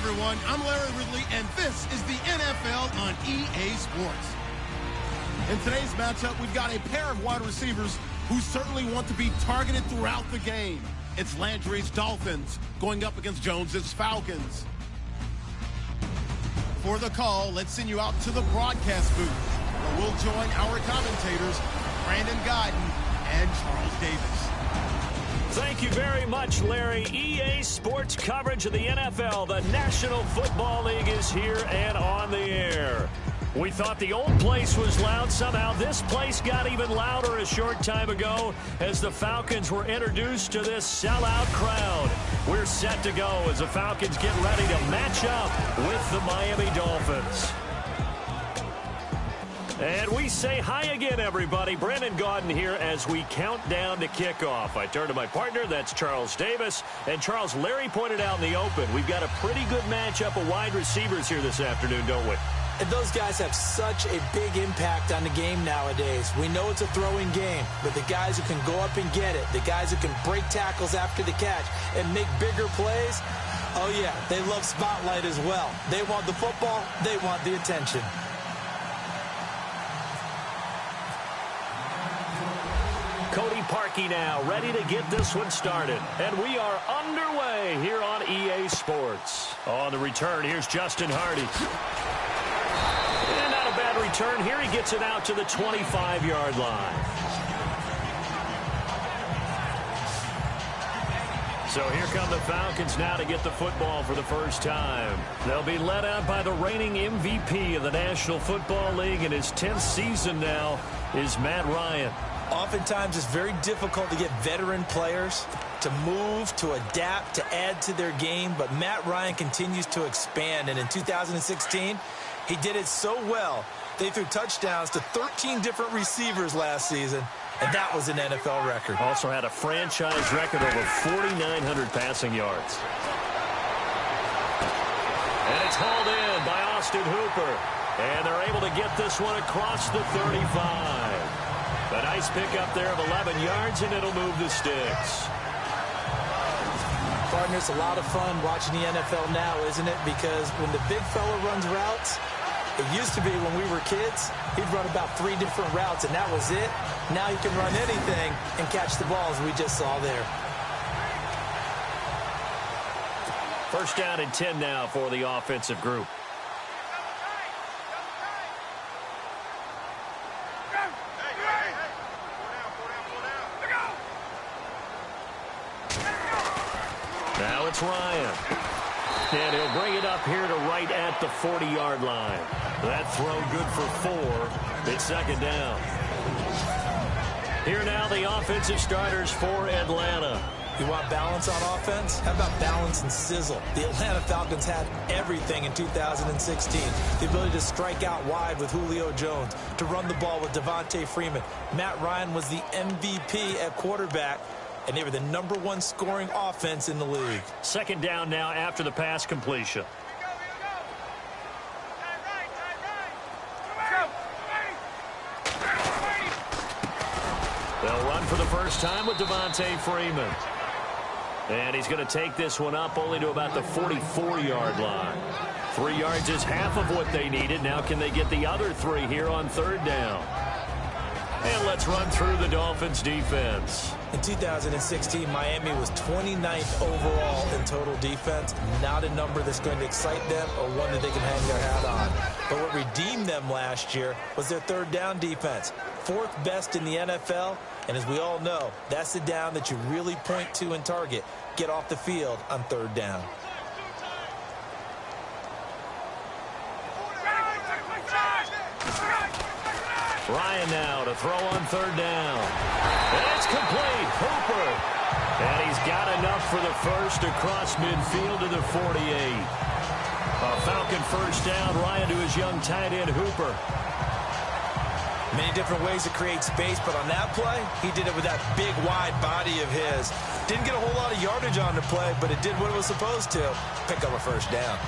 everyone. I'm Larry Ridley, and this is the NFL on EA Sports. In today's matchup, we've got a pair of wide receivers who certainly want to be targeted throughout the game. It's Landry's Dolphins going up against Jones's Falcons. For the call, let's send you out to the broadcast booth, where we'll join our commentators, Brandon Guyton and Charles Davis. Thank you very much, Larry. EA Sports coverage of the NFL. The National Football League is here and on the air. We thought the old place was loud. Somehow this place got even louder a short time ago as the Falcons were introduced to this sellout crowd. We're set to go as the Falcons get ready to match up with the Miami Dolphins. And we say hi again, everybody. Brandon Guyton here as we count down to kickoff. I turn to my partner, that's Charles Davis. And Charles, Larry pointed out in the open, we've got a pretty good matchup of wide receivers here this afternoon, don't we? And those guys have such a big impact on the game nowadays. We know it's a throwing game, but the guys who can go up and get it, the guys who can break tackles after the catch and make bigger plays, oh yeah, they love spotlight as well. They want the football, they want the attention. Cody Parkey now, ready to get this one started. And we are underway here on EA Sports. On the return, here's Justin Hardy. And not a bad return here. He gets it out to the 25-yard line. So here come the Falcons now to get the football for the first time. They'll be led out by the reigning MVP of the National Football League in his 10th season now is Matt Ryan. Oftentimes, it's very difficult to get veteran players to move, to adapt, to add to their game, but Matt Ryan continues to expand, and in 2016, he did it so well. They threw touchdowns to 13 different receivers last season, and that was an NFL record. Also had a franchise record over 4,900 passing yards. And it's hauled in by Austin Hooper, and they're able to get this one across the 35. A nice pickup there of 11 yards, and it'll move the sticks. Partner, it's a lot of fun watching the NFL now, isn't it? Because when the big fella runs routes, it used to be when we were kids, he'd run about 3 different routes, and that was it. Now he can run anything and catch the balls we just saw there. First down and 10 now for the offensive group. Now it's Ryan. And he'll bring it up here to right at the 40-yard line. That throw good for 4. It's second down. Here now the offensive starters for Atlanta. You want balance on offense? How about balance and sizzle? The Atlanta Falcons had everything in 2016. The ability to strike out wide with Julio Jones, to run the ball with Devontae Freeman. Matt Ryan was the MVP at quarterback, and they were the #1 scoring offense in the league. Second down now after the pass completion. They'll run for the first time with Devontae Freeman. And he's going to take this one up only to about the 44-yard line. 3 yards is half of what they needed. Now can they get the other 3 here on third down? And let's run through the Dolphins defense. In 2016, Miami was 29th overall in total defense. Not a number that's going to excite them or one that they can hang their hat on. But what redeemed them last year was their third down defense. 4th best in the NFL. And as we all know, that's the down that you really point to and target. Get off the field on third down. Ryan now to throw on third down. And it's complete. Hooper. And he's got enough for the first across midfield to the 48. A Falcon first down. Ryan to his young tight end, Hooper. Many different ways to create space, but on that play, he did it with that big, wide body of his. Didn't get a whole lot of yardage on the play, but it did what it was supposed to. Pick up a first down.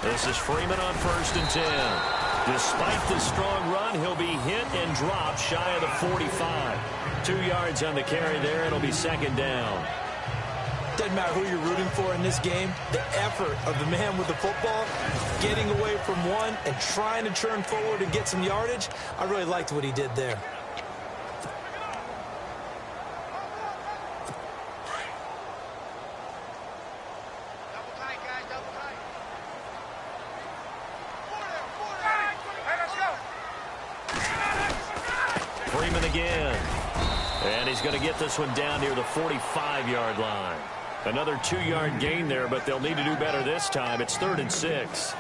This is Freeman on 1st and 10. Despite the strong run, he'll be hit and dropped shy of the 45. 2 yards on the carry there. It'll be second down. Doesn't matter who you're rooting for in this game. The effort of the man with the football, getting away from one and trying to turn forward and get some yardage, I really liked what he did there. Freeman again. And he's going to get this one down near the 45-yard line. Another 2-yard gain there, but they'll need to do better this time. It's 3rd and 6.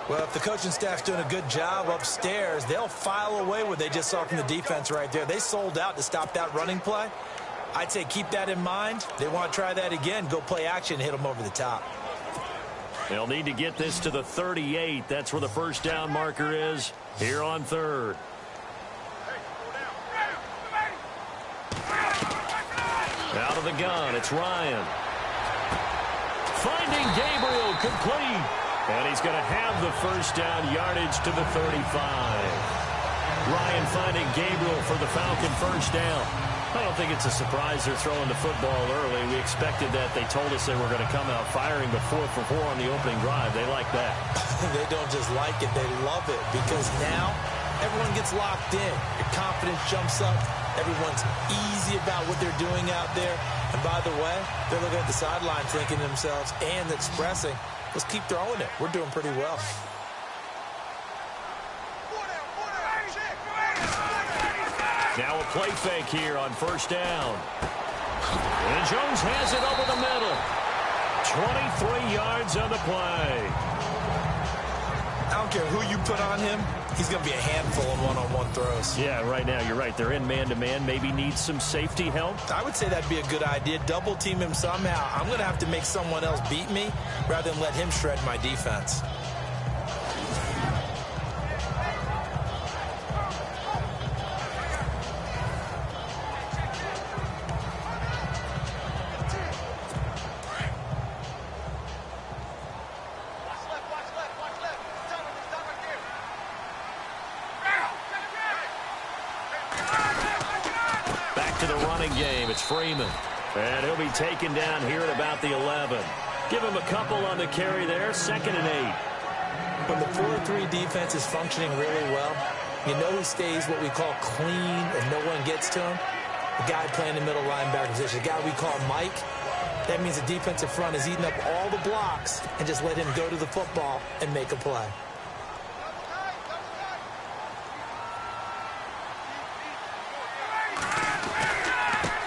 Well, if the coaching staff's doing a good job upstairs, they'll file away what they just saw from the defense right there. They sold out to stop that running play. I'd say keep that in mind. They want to try that again. Go play action, hit them over the top. They'll need to get this to the 38. That's where the first down marker is here on 3rd. Out of the gun, it's Ryan. Finding Gabriel, complete. And he's going to have the first down, yardage to the 35. Ryan finding Gabriel for the Falcon first down. I don't think it's a surprise they're throwing the football early. We expected that. They told us they were going to come out firing the 4 for 4 on the opening drive. They like that. They don't just like it, they love it, because now everyone gets locked in. Your confidence jumps up. Everyone's easy about what they're doing out there. And by the way, they're looking at the sideline thinking to themselves and expressing, let's keep throwing it. We're doing pretty well. Now a play fake here on first down. And Jones has it over the middle. 23 yards on the play. I don't care who you put on him. He's going to be a handful in one-on-one throws. Yeah, right now, you're right. They're in man-to-man. Maybe needs some safety help. I would say that'd be a good idea. Double team him somehow. I'm going to have to make someone else beat me rather than let him shred my defense. Game. It's Freeman. And he'll be taken down here at about the 11. Give him a couple on the carry there. 2nd and 8. When the 4-3 defense is functioning really well, you know who stays what we call clean and no one gets to him? The guy playing the middle linebacker position, the guy we call Mike. That means the defensive front is eating up all the blocks and just let him go to the football and make a play.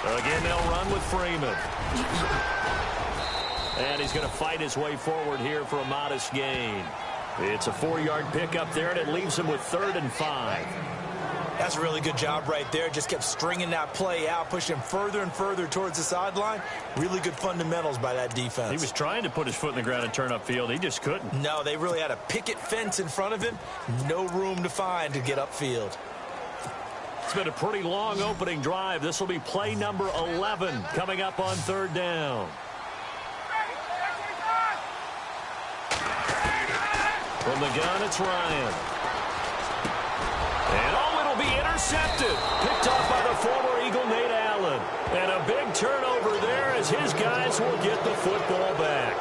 Again, they'll run with Freeman. And he's going to fight his way forward here for a modest gain. It's a 4-yard pickup there, and it leaves him with 3rd and 5. That's a really good job right there. Just kept stringing that play out, pushing him further and further towards the sideline. Really good fundamentals by that defense. He was trying to put his foot in the ground and turn upfield. He just couldn't. No, they really had a picket fence in front of him. No room to find to get upfield. It's been a pretty long opening drive. This will be play number 11 coming up on 3rd down. From the gun, it's Ryan. And it'll be intercepted. Picked off by the former Eagle, Nate Allen. And a big turnover there as his guys will get the football back.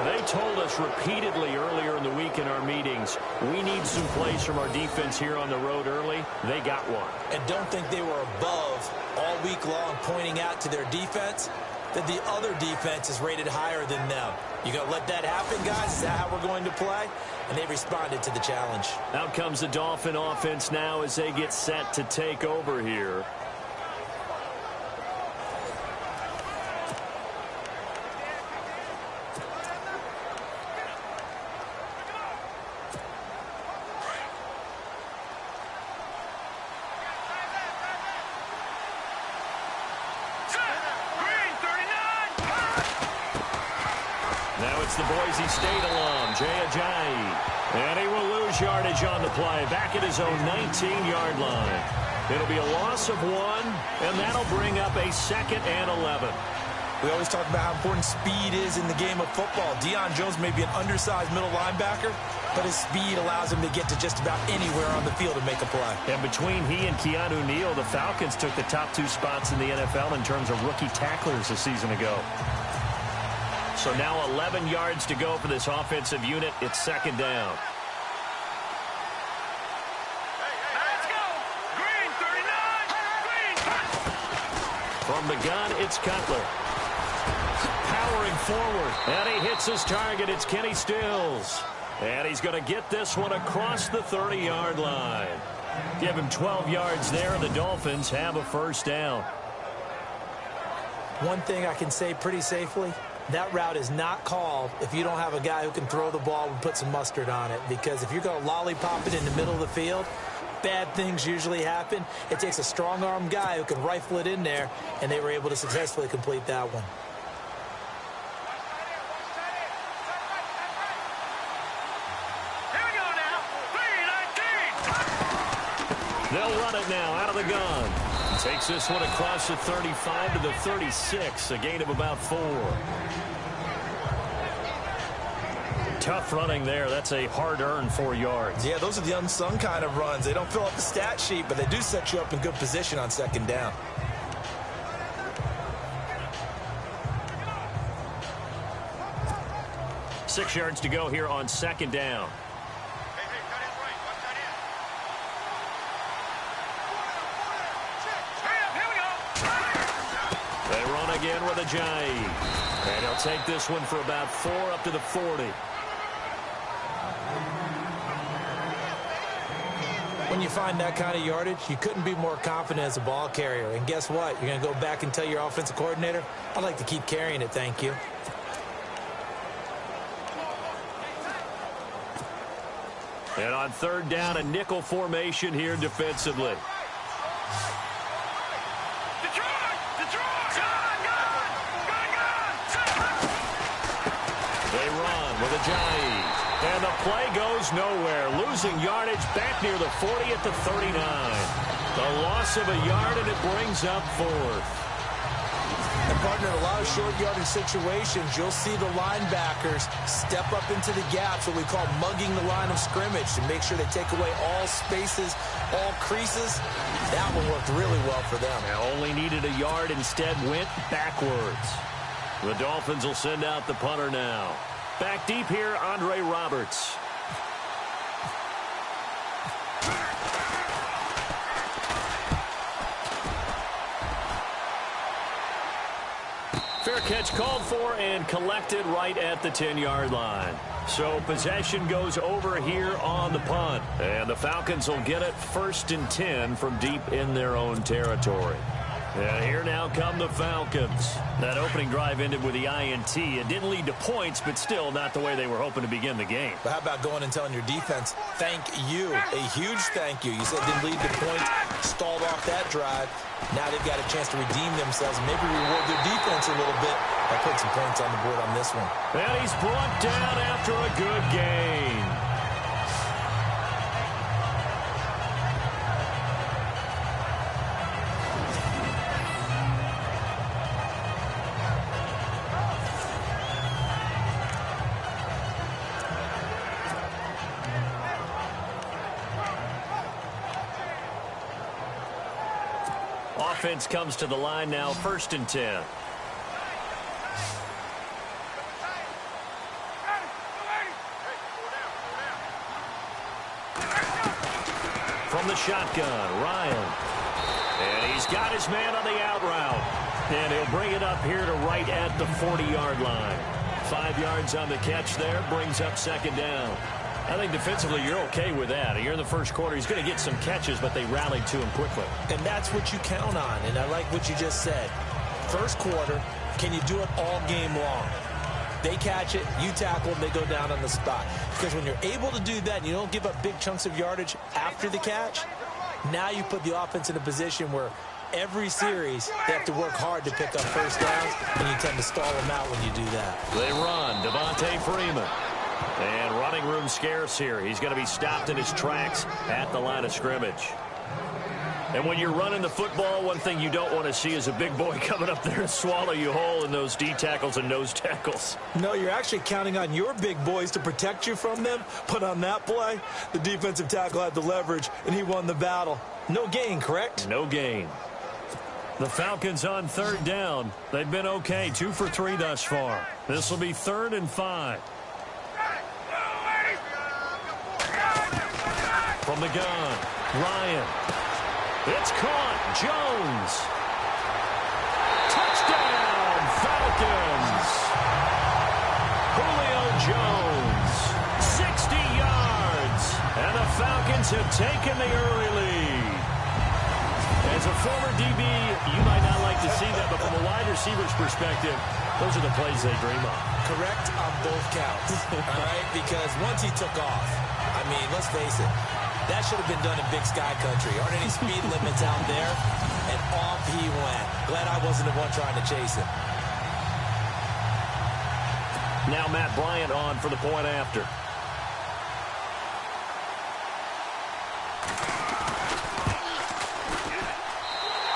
They told us repeatedly earlier in the week in our meetings, we need some plays from our defense here on the road early. They got one. And don't think they were above all week long pointing out to their defense that the other defense is rated higher than them. You going to let that happen, guys? Is that how we're going to play? And they responded to the challenge. Out comes the Dolphin offense now as they get set to take over here. The Boise State alum, Jay Ajayi. And he will lose yardage on the play, back at his own 19-yard line. It'll be a loss of 1, and that'll bring up a 2nd and 11. We always talk about how important speed is in the game of football. Deion Jones may be an undersized middle linebacker, but his speed allows him to get to just about anywhere on the field to make a play. And between he and Keanu Neal, the Falcons took the top 2 spots in the NFL in terms of rookie tacklers a season ago. So now 11 yards to go for this offensive unit. It's second down. Let's go! Green, 39! Green! From the gun, it's Cutler. Powering forward, and he hits his target. It's Kenny Stills. And he's going to get this one across the 30-yard line. Give him 12 yards there, and the Dolphins have a first down. One thing I can say pretty safely, that route is not called if you don't have a guy who can throw the ball and put some mustard on it. Because if you're going to lollipop it in the middle of the field, bad things usually happen. It takes a strong-arm guy who can rifle it in there, and they were able to successfully complete that one. They'll run it now out of the gun. Takes this one across the 35 to the 36, a gain of about 4. Tough running there. That's a hard-earned 4 yards. Yeah, those are the unsung kind of runs. They don't fill up the stat sheet, but they do set you up in good position on second down. Six yards to go here on second down. Again with a jive. And he'll take this one for about 4 up to the 40. When you find that kind of yardage, you couldn't be more confident as a ball carrier. And guess what? You're going to go back and tell your offensive coordinator, I'd like to keep carrying it, thank you. And on third down, a nickel formation here defensively. And the play goes nowhere. Losing yardage back near the 40 at the 39. The loss of a yard, and it brings up 4th. And partner, in a lot of short yardage situations, you'll see the linebackers step up into the gaps, what we call mugging the line of scrimmage, to make sure they take away all spaces, all creases. That one worked really well for them. Now only needed a yard, instead went backwards. The Dolphins will send out the punter now. Back deep here, Andre Roberts. Fair catch called for and collected right at the 10-yard line. So possession goes over here on the punt. And the Falcons will get it 1st and 10 from deep in their own territory. And here now come the Falcons. That opening drive ended with the INT. It didn't lead to points, but still not the way they were hoping to begin the game. But how about going and telling your defense, thank you, a huge thank you. You said it didn't lead to points, stalled off that drive. Now they've got a chance to redeem themselves and maybe reward their defense a little bit by putting some points on the board on this one. And he's brought down after a good gain. Offense comes to the line now, 1st and 10. From the shotgun, Ryan. And he's got his man on the out route. And he'll bring it up here to right at the 40-yard line. 5 yards on the catch there, brings up second down. I think defensively you're okay with that. You're in the first quarter. He's going to get some catches, but they rallied to him quickly. And that's what you count on, and I like what you just said. First quarter, can you do it all game long? They catch it, you tackle them, they go down on the spot. Because when you're able to do that and you don't give up big chunks of yardage after the catch, now you put the offense in a position where every series they have to work hard to pick up first downs, and you tend to stall them out when you do that. They run. Devontae Freeman. And running room scarce here. He's going to be stopped in his tracks at the line of scrimmage. And when you're running the football, one thing you don't want to see is a big boy coming up there and swallow you whole in those D tackles and nose tackles. No, you're actually counting on your big boys to protect you from them. But on that play, the defensive tackle had the leverage, and he won the battle. No gain, correct? No gain. The Falcons on third down. They've been okay, 2 for 3 thus far. This will be 3rd and 5. From the gun, Ryan. It's caught. Jones. Touchdown, Falcons. Julio Jones, 60 yards. And the Falcons have taken the early lead. As a former DB, you might not like to see that, but from a wide receiver's perspective, those are the plays they dream of. Correct on both counts, all right? Because once he took off, I mean, let's face it, that should have been done in Big Sky Country. Aren't any speed limits out there? And off he went. Glad I wasn't the one trying to chase him. Now Matt Bryant on for the point after.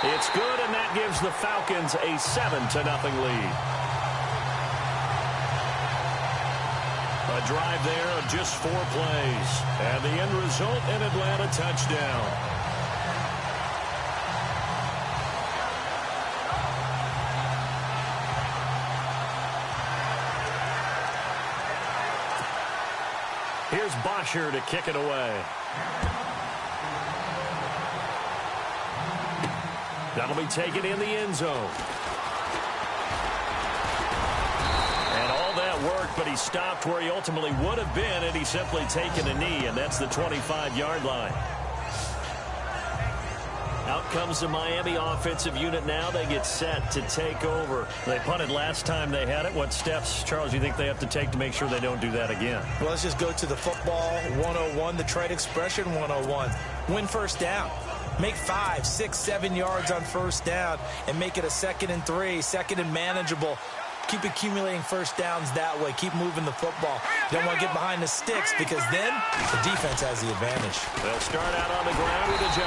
It's good, and that gives the Falcons a 7-0 lead. A drive there of just 4 plays. And the end result, an Atlanta touchdown. Here's Bosher to kick it away. That'll be taken in the end zone. And all that worked, but he stopped where he ultimately would have been had he simply taken a knee, and that's the 25-yard line. Out comes the Miami offensive unit now. They get set to take over. They punted last time they had it. What steps, Charles, do you think they have to take to make sure they don't do that again? Well, let's just go to the football 101, the trade expression 101. Win first down. Make 5, 6, 7 yards on first down and make it a 2nd and 3, 2nd and manageable. Keep accumulating first downs that way. Keep moving the football. You don't want to get behind the sticks because then the defense has the advantage. They'll start out on the ground with a J.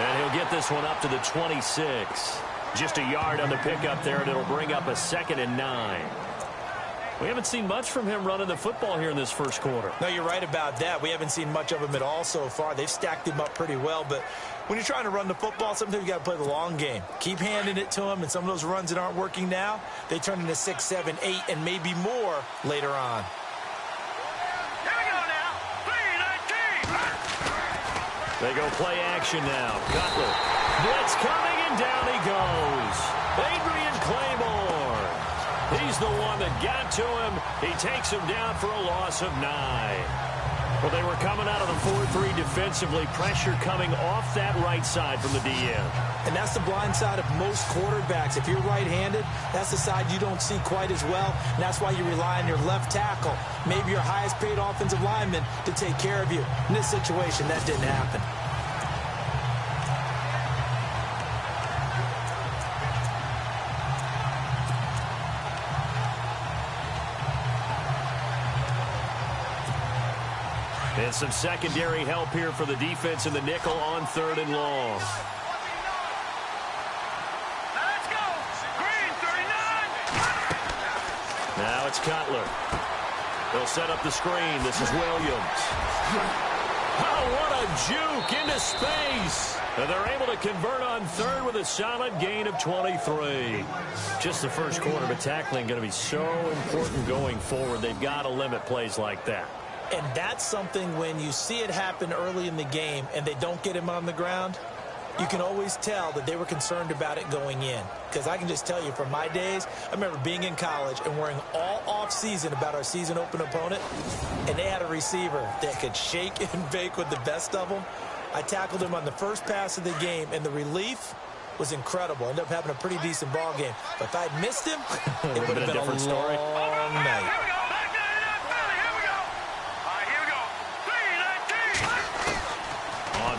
And he'll get this one up to the 26. Just a yard on the pickup there, and it'll bring up a 2nd and 9. We haven't seen much from him running the football here in this first quarter. No, you're right about that. We haven't seen much of him at all so far. They've stacked him up pretty well, but when you're trying to run the football, sometimes you got to play the long game. Keep handing it to him, and some of those runs that aren't working now, they turn into 6, 7, 8, and maybe more later on. Here we go now. 3-19. They go play action now. Cutler. Blitz coming, and down he goes. Adrian Claymore. He's the one that got to him. He takes him down for a loss of 9. Well, they were coming out of the 4-3 defensively. Pressure coming off that right side from the DN. And that's the blind side of most quarterbacks. If you're right-handed, that's the side you don't see quite as well. And that's why you rely on your left tackle, maybe your highest-paid offensive lineman, to take care of you. In this situation, that didn't happen. And some secondary help here for the defense in the nickel on 3rd and long. Let's go. Green, 39. Now it's Cutler. They'll set up the screen. This is Williams. Oh, what a juke into space. And they're able to convert on 3rd with a solid gain of 23. Just the first quarter, but tackling going to be so important going forward. They've got to limit plays like that. And that's something when you see it happen early in the game and they don't get him on the ground, you can always tell that they were concerned about it going in. Because I can just tell you from my days, I remember being in college and worrying all off-season about our season open opponent, and they had a receiver that could shake and bake with the best of them. I tackled him on the first pass of the game, and the relief was incredible. Ended up having a pretty decent ball game. But if I'd missed him, it would have been a long night.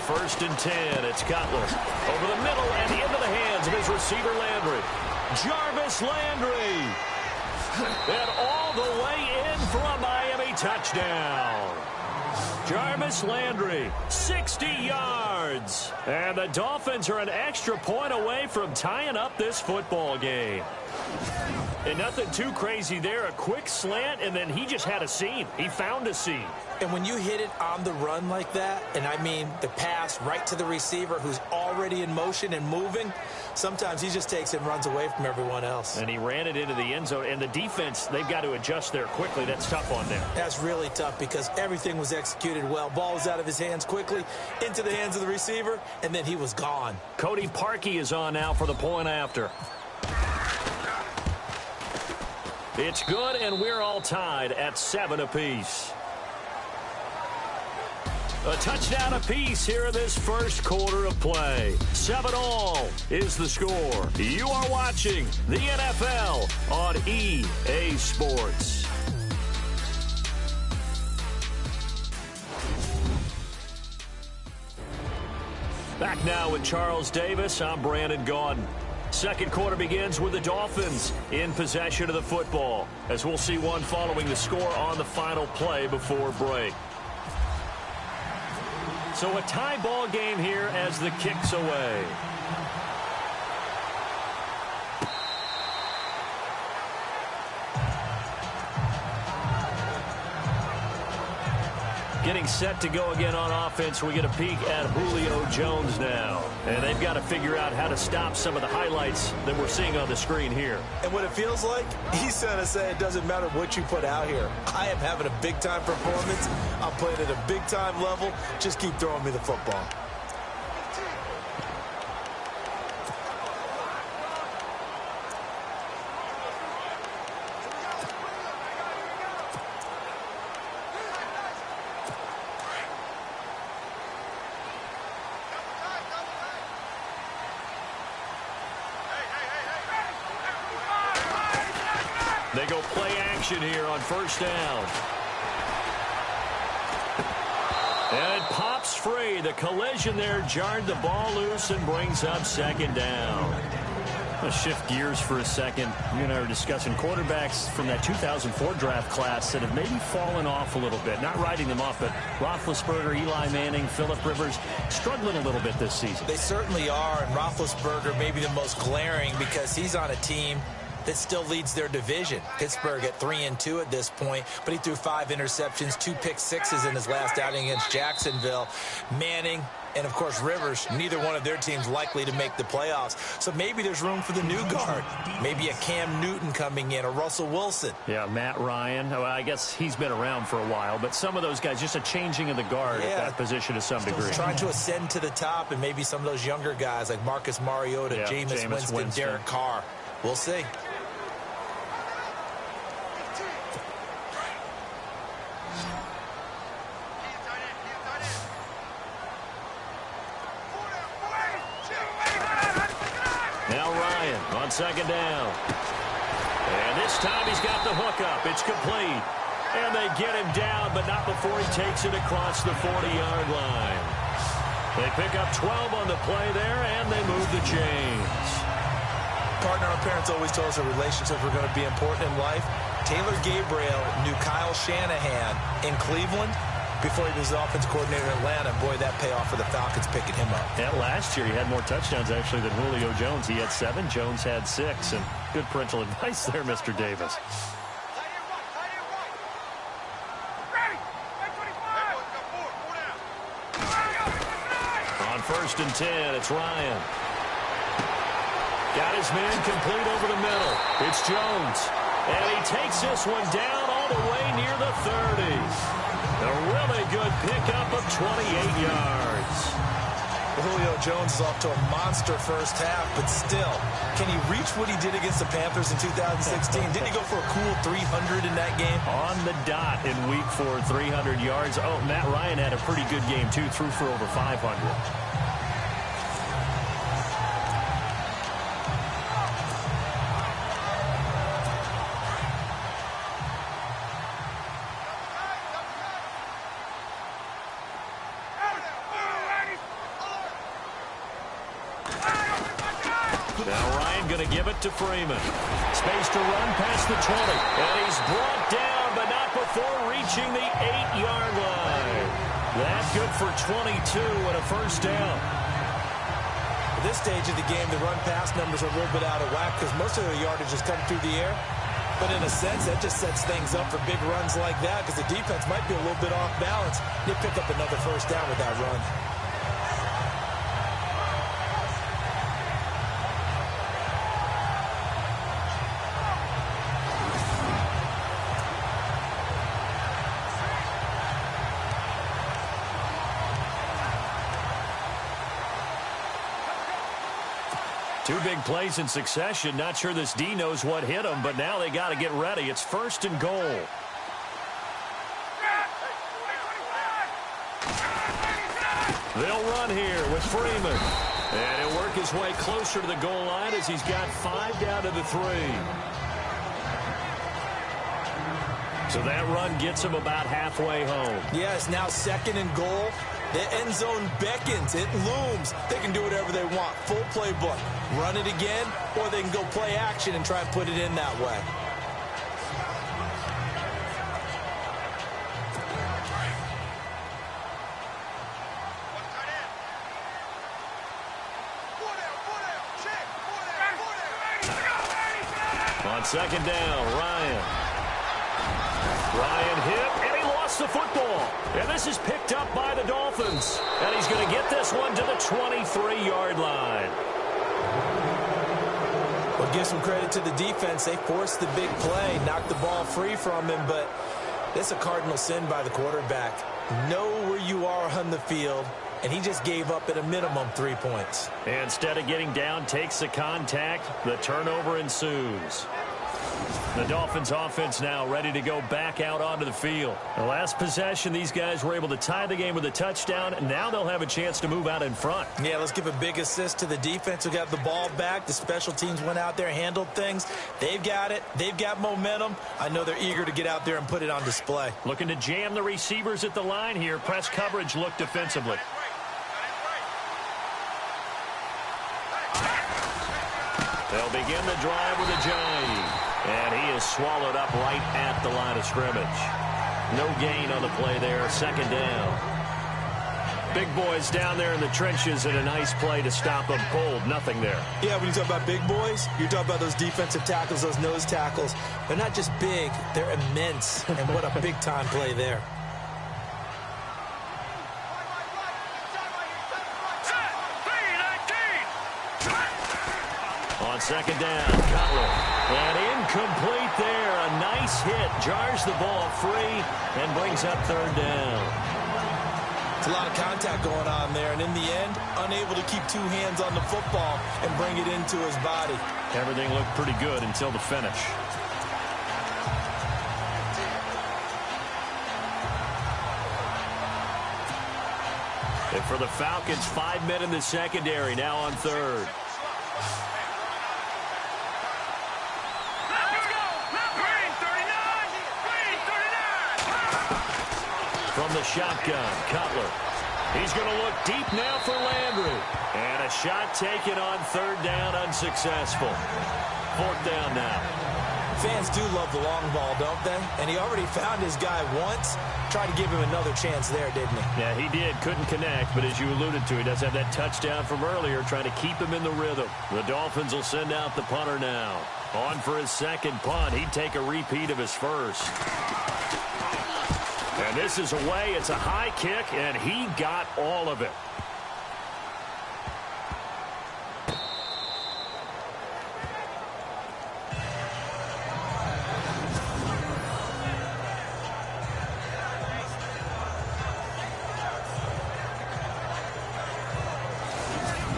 First and 10, it's Cutler. Over the middle and into the hands of his receiver, Landry. Jarvis Landry. And all the way in for a Miami touchdown. Jarvis Landry, 60 yards. And the Dolphins are an extra point away from tying up this football game. And nothing too crazy there. A quick slant, and then he just had a seam. He found a seam. And when you hit it on the run like that, and I mean the pass right to the receiver who's already in motion and moving, sometimes he just takes it and runs away from everyone else. And he ran it into the end zone. And the defense, they've got to adjust there quickly. That's tough on them. That's really tough because everything was executed well. Ball was out of his hands quickly, into the hands of the receiver, and then he was gone. Cody Parkey is on now for the point after. It's good, and we're all tied at 7 apiece. A touchdown apiece here in this first quarter of play. 7-all is the score. You are watching the NFL on EA Sports. Back now with Charles Davis. I'm Brandon Gaudin. Second quarter begins with the Dolphins in possession of the football, as we'll see one following the score on the final play before break. So a tie ball game here as the kick's away. Getting set to go again on offense. We get a peek at Julio Jones now. And they've got to figure out how to stop some of the highlights that we're seeing on the screen here. And what it feels like, he's going to say it doesn't matter what you put out here. I am having a big-time performance. I'm playing at a big-time level. Just keep throwing me the football. They go play action here on first down. And it pops free. The collision there jarred the ball loose and brings up second down. Let's shift gears for a second. You and I were discussing quarterbacks from that 2004 draft class that have maybe fallen off a little bit. Not writing them off, but Roethlisberger, Eli Manning, Phillip Rivers struggling a little bit this season. They certainly are, and Roethlisberger may be the most glaring because he's on a team that still leads their division. Pittsburgh at 3-2 at this point, but he threw 5 interceptions, 2 pick-sixes in his last outing against Jacksonville. Manning and, of course, Rivers, neither one of their teams likely to make the playoffs. So maybe there's room for the new guard. Maybe a Cam Newton coming in, or Russell Wilson. Yeah, Matt Ryan. Well, I guess he's been around for a while, but some of those guys, just a changing of the guard at that position to some degree. Trying to ascend to the top, and maybe some of those younger guys like Marcus Mariota, Jameis Winston, Derek Carr. We'll see. Now Ryan on second down. And this time he's got the hook up. It's complete. And they get him down, but not before he takes it across the 40-yard line. They pick up 12 on the play there, and they move the chains. Partner, our parents always told us that relationships were going to be important in life. Taylor Gabriel knew Kyle Shanahan in Cleveland before he was the offense coordinator in Atlanta. Boy, that payoff for the Falcons picking him up. Yeah, last year he had more touchdowns, actually, than Julio Jones. He had 7. Jones had 6. And good parental advice there, Mr. Davis. On first and 10, it's Ryan. Got his man complete over the middle. It's Jones. And he takes this one down all the way near the 30. A really good pickup of 28 yards. Julio Jones is off to a monster first half, but still, can he reach what he did against the Panthers in 2016? Didn't he go for a cool 300 in that game? On the dot in week 4, 300 yards. Oh, Matt Ryan had a pretty good game, too. Threw for over 500. Now Ryan going to give it to Freeman. Space to run past the 20. And he's brought down, but not before reaching the 8-yard line. good for 22 and a first down. At this stage of the game, the run-pass numbers are a little bit out of whack because most of the yardage has come through the air. But in a sense, that just sets things up for big runs like that because the defense might be a little bit off balance. They pick up another first down with that run. Two big plays in succession. Not sure this D knows what hit them, but now they got to get ready. It's first and goal. They'll run here with Freeman. And he'll work his way closer to the goal line as he's got 5 down to the 3. So that run gets him about halfway home. Yeah, it's now second and goal. The end zone beckons. It looms. They can do whatever they want. Full playbook. Run it again, or they can go play action and try and put it in that way. On second down, Ryan hit, and he lost the football. And this is picked up by the Dolphins. And he's going to get this one to the 23-yard line. Well, give some credit to the defense. They forced the big play, knocked the ball free from him, but it's a cardinal sin by the quarterback. Know where you are on the field, and he just gave up at a minimum 3 points. And instead of getting down, takes the contact. The turnover ensues. The Dolphins offense now ready to go back out onto the field. The last possession, these guys were able to tie the game with a touchdown. Now they'll have a chance to move out in front. Yeah, let's give a big assist to the defense who got the ball back. The special teams went out there, handled things. They've got it. They've got momentum. I know they're eager to get out there and put it on display. Looking to jam the receivers at the line here. Press coverage look defensively. They'll begin the drive with a Giant. And he is swallowed up right at the line of scrimmage. No gain on the play there. Second down. Big boys down there in the trenches, and a nice play to stop them cold. Nothing there. Yeah, when you talk about big boys, you're talking about those defensive tackles, those nose tackles. They're not just big, they're immense. And what a big-time play there. On second down, Cutler. And incomplete there. A nice hit. Jars the ball free and brings up third down. It's a lot of contact going on there. And in the end, unable to keep 2 hands on the football and bring it into his body. Everything looked pretty good until the finish. And for the Falcons, 5 men in the secondary, now on third. From the shotgun, Cutler. He's going to look deep now for Landry. And a shot taken on third down, unsuccessful. Fourth down now. Fans do love the long ball, don't they? And he already found his guy once. Tried to give him another chance there, didn't he? Yeah, he did. Couldn't connect, but as you alluded to, he does have that touchdown from earlier, trying to keep him in the rhythm. The Dolphins will send out the punter now. On for his second punt. He'd take a repeat of his first. And this is away. It's a high kick, and he got all of it.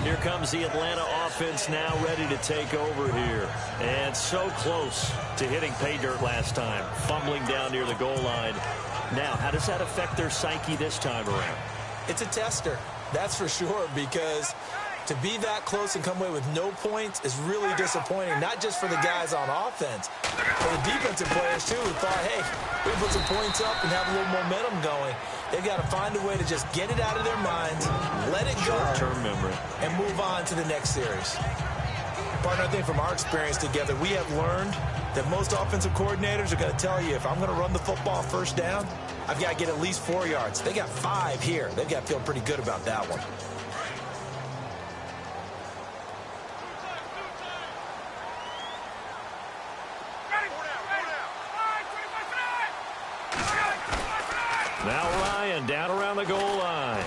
Here comes the Atlanta offense now ready to take over here. And so close to hitting pay dirt last time. Fumbling down near the goal line. Now, how does that affect their psyche this time around? It's a tester, that's for sure, because to be that close and come away with no points is really disappointing, not just for the guys on offense, but the defensive players, too, who thought, hey, we can put some points up and have a little momentum going. They've got to find a way to just get it out of their minds, let it go, short-term memory, and move on to the next series. Partner, I think from our experience together, we have learned that most offensive coordinators are going to tell you, if I'm going to run the football first down, I've got to get at least 4 yards. They got 5 here. They've got to feel pretty good about that one. Now Ryan down around the goal line.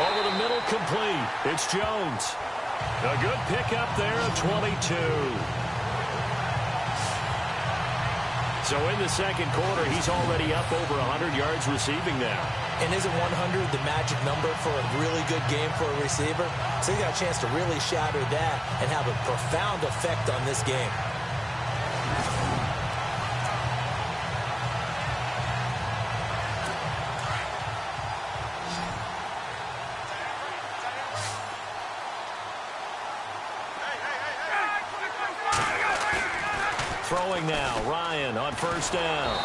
Over the middle, complete. It's Jones. A good pickup there of 22. So in the second quarter, he's already up over 100 yards receiving now. And isn't 100 the magic number for a really good game for a receiver? So he got a chance to really shatter that and have a profound effect on this game. Throwing now, Ryan on first down.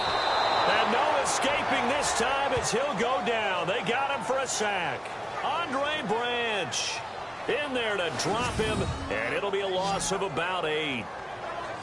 And no escaping this time as he'll go down. They got him for a sack. Andre Branch in there to drop him, and it'll be a loss of about 8.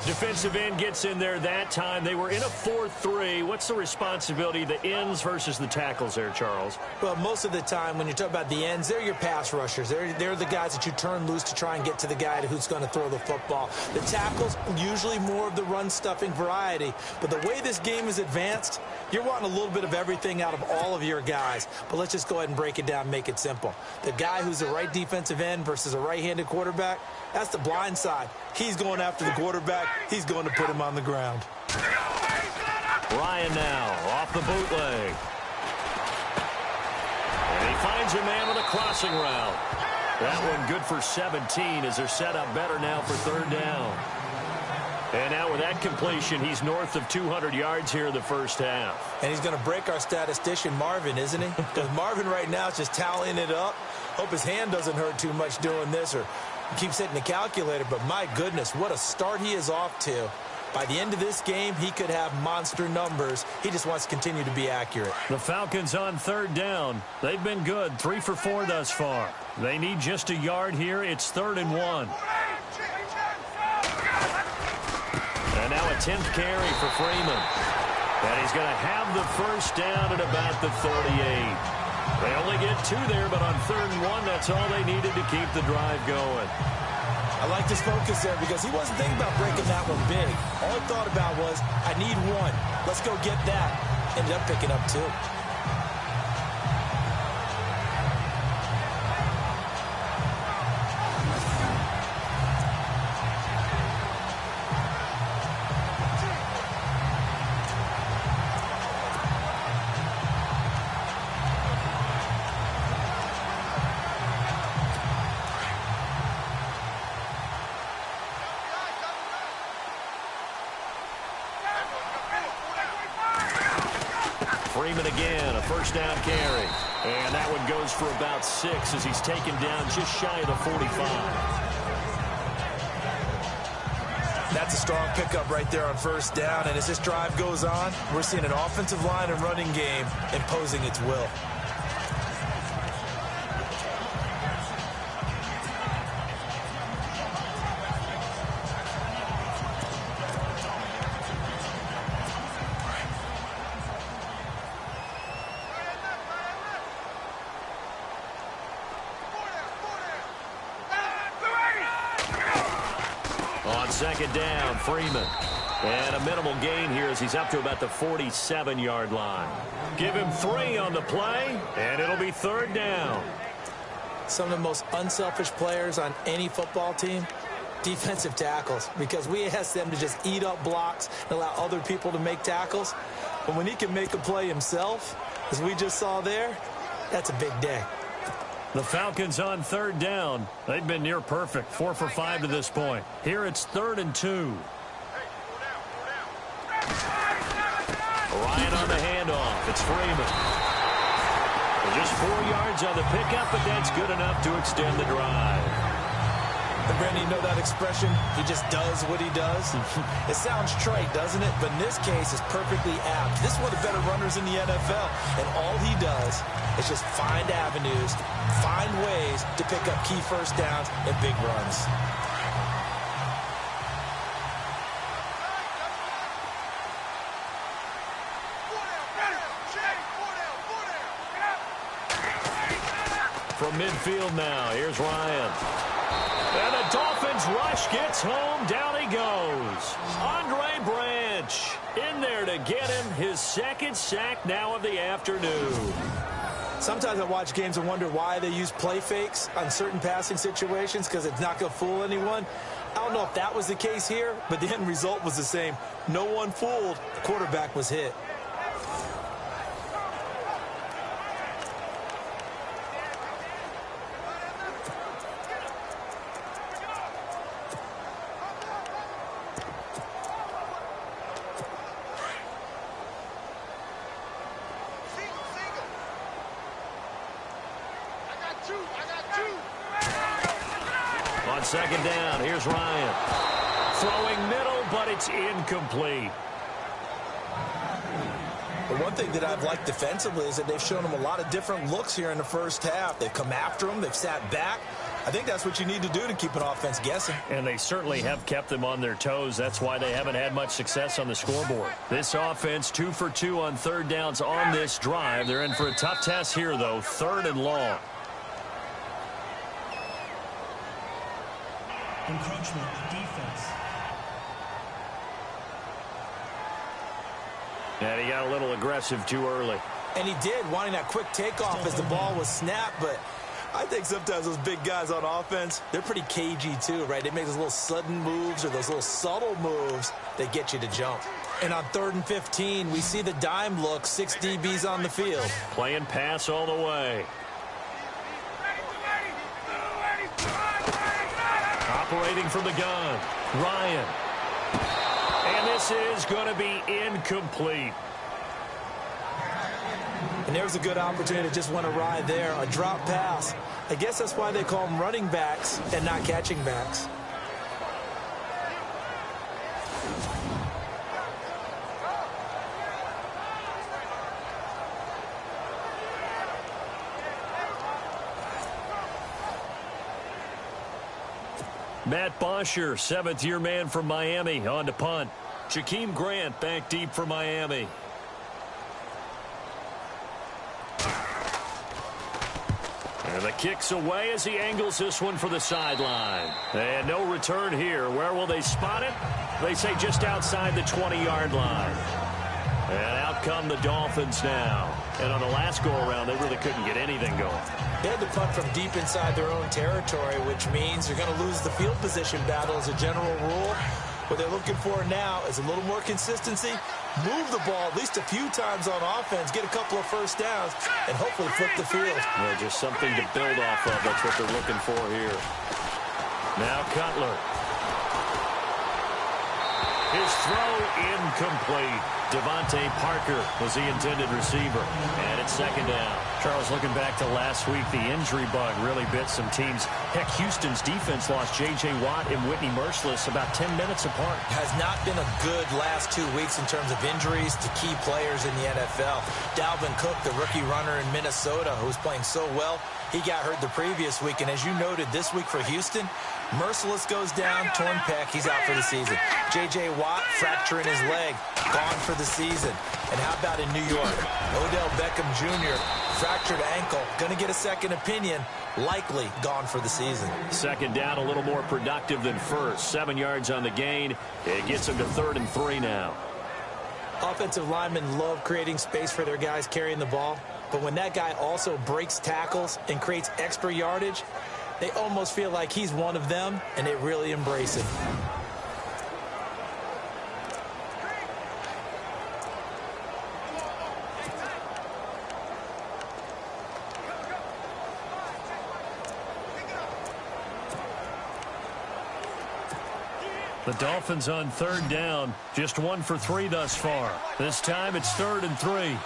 Defensive end gets in there that time. They were in a 4-3. What's the responsibility of the ends versus the tackles there, Charles? Well, most of the time when you talk about the ends, they're your pass rushers. They're the guys that you turn loose to try and get to the guy who's going to throw the football. The tackles, usually more of the run-stuffing variety. But the way this game is advanced, you're wanting a little bit of everything out of all of your guys. But let's just go ahead and break it down and make it simple. The guy who's a right defensive end versus a right-handed quarterback, that's the blind side. He's going after the quarterback. He's going to put him on the ground. Ryan now off the bootleg. And he finds a man with a crossing route. That one good for 17 as they're set up better now for third down. And now with that completion, he's north of 200 yards here in the first half. And he's going to break our statistician, Marvin, isn't he? Because Marvin right now is just tallying it up. Hope his hand doesn't hurt too much doing this, or keeps hitting the calculator. But my goodness, what a start he is off to. By the end of this game, he could have monster numbers. He just wants to continue to be accurate. The Falcons on third down. They've been good, 3 for 4 thus far. They need just a yard here. It's 3rd and 1. And now a 10th carry for Freeman. And he's going to have the first down at about the 38. They only get 2 there, but on 3rd and 1, that's all they needed to keep the drive going. I like his focus there because he wasn't thinking about breaking that one big. All he thought about was, I need 1. Let's go get that. Ended up picking up 2. Freeman again, a first down carry. And that one goes for about 6 as he's taken down just shy of the 45. That's a strong pickup right there on first down. And as this drive goes on, we're seeing an offensive line and running game imposing its will. Second down, Freeman. And a minimal gain here as he's up to about the 47-yard line. Give him 3 on the play, and it'll be 3rd down. Some of the most unselfish players on any football team, defensive tackles, because we ask them to just eat up blocks and allow other people to make tackles. But when he can make a play himself, as we just saw there, that's a big day. The Falcons on 3rd down. They've been near perfect, 4 for 5 to this point. Here it's 3rd and 2. Ryan on the handoff. It's Freeman. Just 4 yards on the pickup, but that's good enough to extend the drive. And Brandon, you know that expression? He just does what he does. It sounds trite, doesn't it? But in this case, it's perfectly apt. This is one of the better runners in the NFL. And all he does is just find avenues, find ways to pick up key first downs and big runs. from midfield now. Here's Ryan. And the Dolphins rush gets home. Down he goes. Andre Branch in there to get him his second sack now of the afternoon. Sometimes I watch games and wonder why they use play fakes on certain passing situations, because it's not going to fool anyone. I don't know if that was the case here, but the end result was the same. No one fooled. The quarterback was hit. On second down, here's Ryan. Throwing middle, but it's incomplete. The one thing that I've liked defensively is that they've shown him a lot of different looks here in the first half. They've come after him. They've sat back. I think that's what you need to do to keep an offense guessing. And they certainly have kept them on their toes. That's why they haven't had much success on the scoreboard. This offense 2 for 2 on third downs on this drive. They're in for a tough test here, though. 3rd and long. Encroachment defense. And he got a little aggressive too early. And he did, wanting that quick takeoff as the ball was snapped. But I think sometimes those big guys on offense, they're pretty cagey too, right? They make those little sudden moves or those little subtle moves that get you to jump. And on 3rd and 15, we see the dime look, 6 DBs on the field. Playing pass all the way. Operating from the gun. Ryan. And this is going to be incomplete. And there's a good opportunity that just went awry there. A drop pass. I guess that's why they call them running backs and not catching backs. Matt Bosher, 7th-year man from Miami, on to punt. Jakeem Grant back deep for Miami. And the kick's away as he angles this one for the sideline. And no return here. Where will they spot it? They say just outside the 20-yard line. And out come the Dolphins now. And on the last go-around, they really couldn't get anything going. They had to punt from deep inside their own territory, which means they're going to lose the field position battle as a general rule. What they're looking for now is a little more consistency, move the ball at least a few times on offense, get a couple of first downs, and hopefully flip the field. Yeah, just something to build off of. That's what they're looking for here. Now Cutler. His throw incomplete. Devontae Parker was the intended receiver. And it's second down. Charles, looking back to last week, the injury bug really bit some teams. Heck, Houston's defense lost J.J. Watt and Whitney Merciless about 10 minutes apart. Has not been a good last 2 weeks in terms of injuries to key players in the NFL. Dalvin Cook, the rookie runner in Minnesota, who's playing so well, he got hurt the previous week. And as you noted, this week for Houston, Merciless goes down, torn pec, he's out for the season. J.J. Watt, fracturing his leg, gone for the season. And how about in New York? Odell Beckham Jr., fractured ankle, going to get a second opinion, likely gone for the season. Second down, a little more productive than first. 7 yards on the gain. It gets them to 3rd and 3 now. Offensive linemen love creating space for their guys carrying the ball. But when that guy also breaks tackles and creates extra yardage, they almost feel like he's one of them, and they really embrace him. The Dolphins on 3rd down, just 1 for 3 thus far. This time it's 3rd and 3. Let's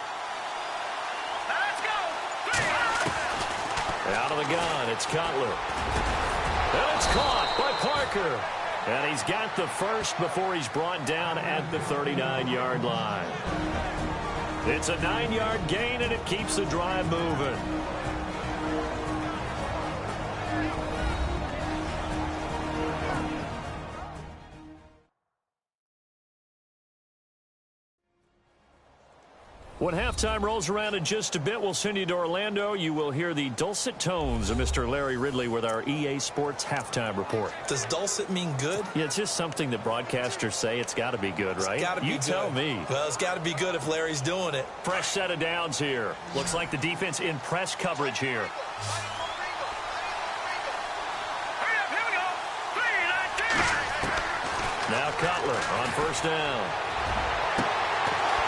go. Out of the gun, it's Cutler. And it's caught by Parker. And he's got the first before he's brought down at the 39-yard line. It's a 9-yard gain, and it keeps the drive moving. When halftime rolls around in just a bit, we'll send you to Orlando. You will hear the dulcet tones of Mr. Larry Ridley with our EA Sports halftime report. Does dulcet mean good? Yeah, it's just something that broadcasters say. It's got to be good, right? It's got to be good. You tell me. Well, it's got to be good if Larry's doing it. Fresh set of downs here. Looks like the defense in press coverage here. Now Cutler on first down.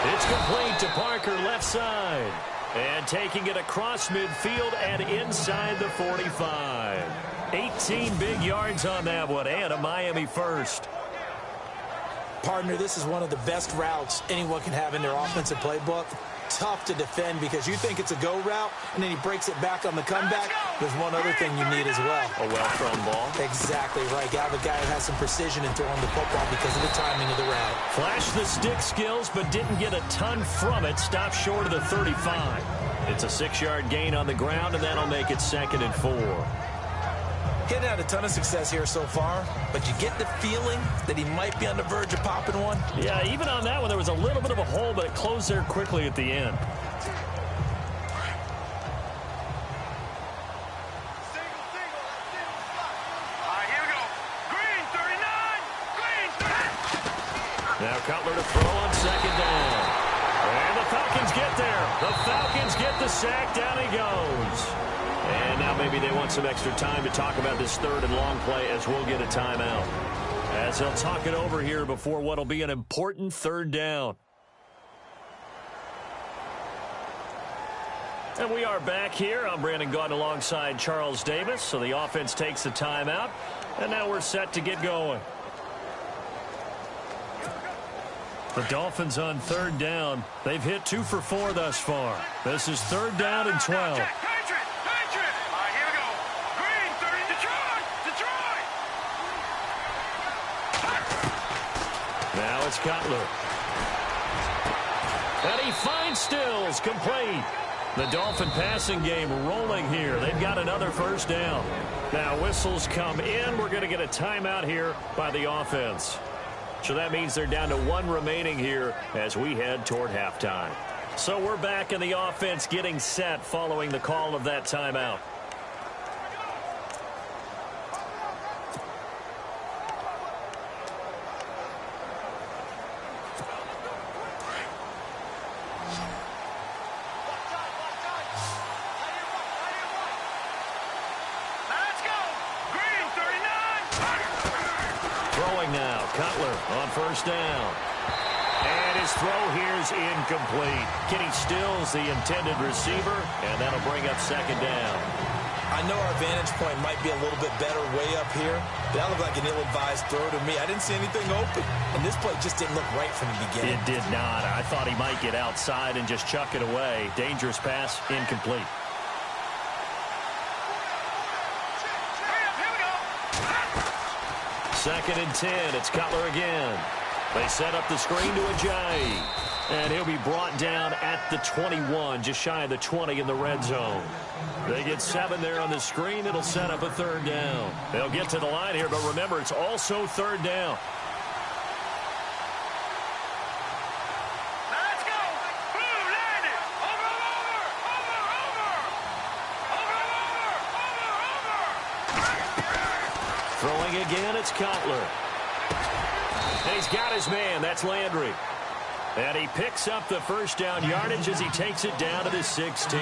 It's complete to Parker left side. And taking it across midfield and inside the 45. 18 big yards on that one and a Miami first. Partner, this is one of the best routes anyone can have in their offensive playbook. Tough to defend because you think it's a go route, and then he breaks it back on the comeback. There's one other thing you need as well. A well-thrown ball. Exactly right. You have a guy who has some precision in throwing the football because of the timing of the route. Flashed the stick skills, but didn't get a ton from it. Stopped short of the 35. It's a 6-yard gain on the ground, and that'll make it 2nd and 4. He hadn't had a ton of success here so far, but you get the feeling that he might be on the verge of popping one. Yeah, even on that one, there was a little bit of a hole, but it closed there quickly at the end. Here we go. Green, 39. Green, 30. Now Cutler to throw on 2nd down. And the Falcons get there. The Falcons get the sack. Down he goes. And now maybe they want some extra time to talk about this 3rd and long play as we'll get a timeout. As they'll talk it over here before what will be an important 3rd down. And we are back here. I'm Brandon Gaudin alongside Charles Davis. So the offense takes the timeout. And now we're set to get going. The Dolphins on 3rd down. They've hit 2 for 4 thus far. This is 3rd down and 12. Here we go. Green, 30. Detroit. Now it's Cutler. And he finds Stills, complete. The Dolphin passing game rolling here. They've got another 1st down. Now whistles come in. We're going to get a timeout here by the offense. So that means they're down to 1 remaining here as we head toward halftime. So we're back in the offense getting set following the call of that timeout. Let's go. Green, 39. Throwing now, Cutler on 1st down. And his throw here is incomplete. Kenny Stills, the intended receiver, and that'll bring up 2nd down. I know our vantage point might be a little bit better way up here, but that looked like an ill-advised throw to me. I didn't see anything open, and this play just didn't look right from the beginning. It did not. I thought he might get outside and just chuck it away. Dangerous pass, incomplete. Here we go. 2nd and 10. It's Cutler again. They set up the screen to Ajayi. And he'll be brought down at the 21, just shy of the 20 in the red zone. They get 7 there on the screen. It'll set up a 3rd down. They'll get to the line here, but remember, it's also 3rd down. Let's go. Blue, landed. Over. Throwing again, it's Cutler. And he's got his man. That's Landry. And he picks up the 1st down yardage as he takes it down to the 16.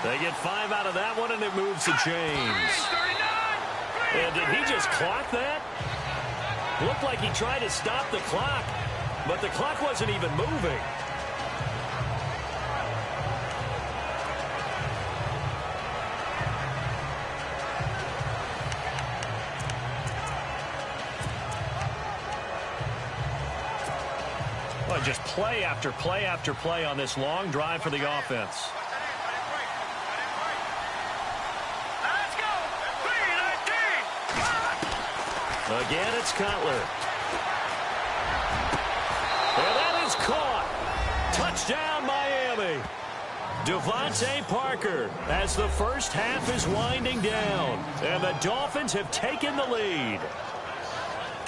They get 5 out of that one, and it moves the chains. And did he just clock that? Looked like he tried to stop the clock, but the clock wasn't even moving. Well, just play after play after play on this long drive for the offense. Let's go. 3-19. Again, it's Cutler. And that is caught. Touchdown, Miami. Devontae Parker as the 1st half is winding down. And the Dolphins have taken the lead.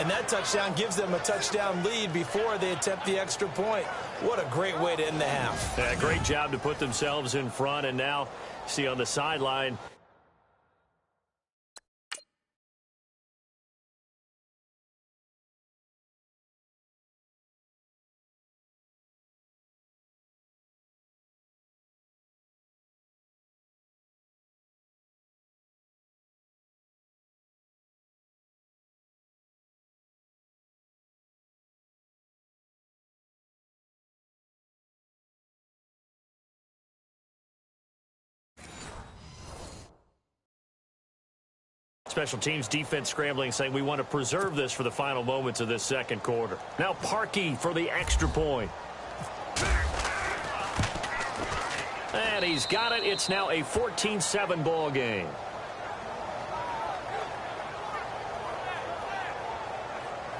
And that touchdown gives them a touchdown lead before they attempt the extra point. What a great way to end the half. Yeah, great job to put themselves in front, and now see on the sideline. Special teams defense scrambling, saying we want to preserve this for the final moments of this second quarter. Now Parkey for the extra point. And he's got it. It's now a 14-7 ball game.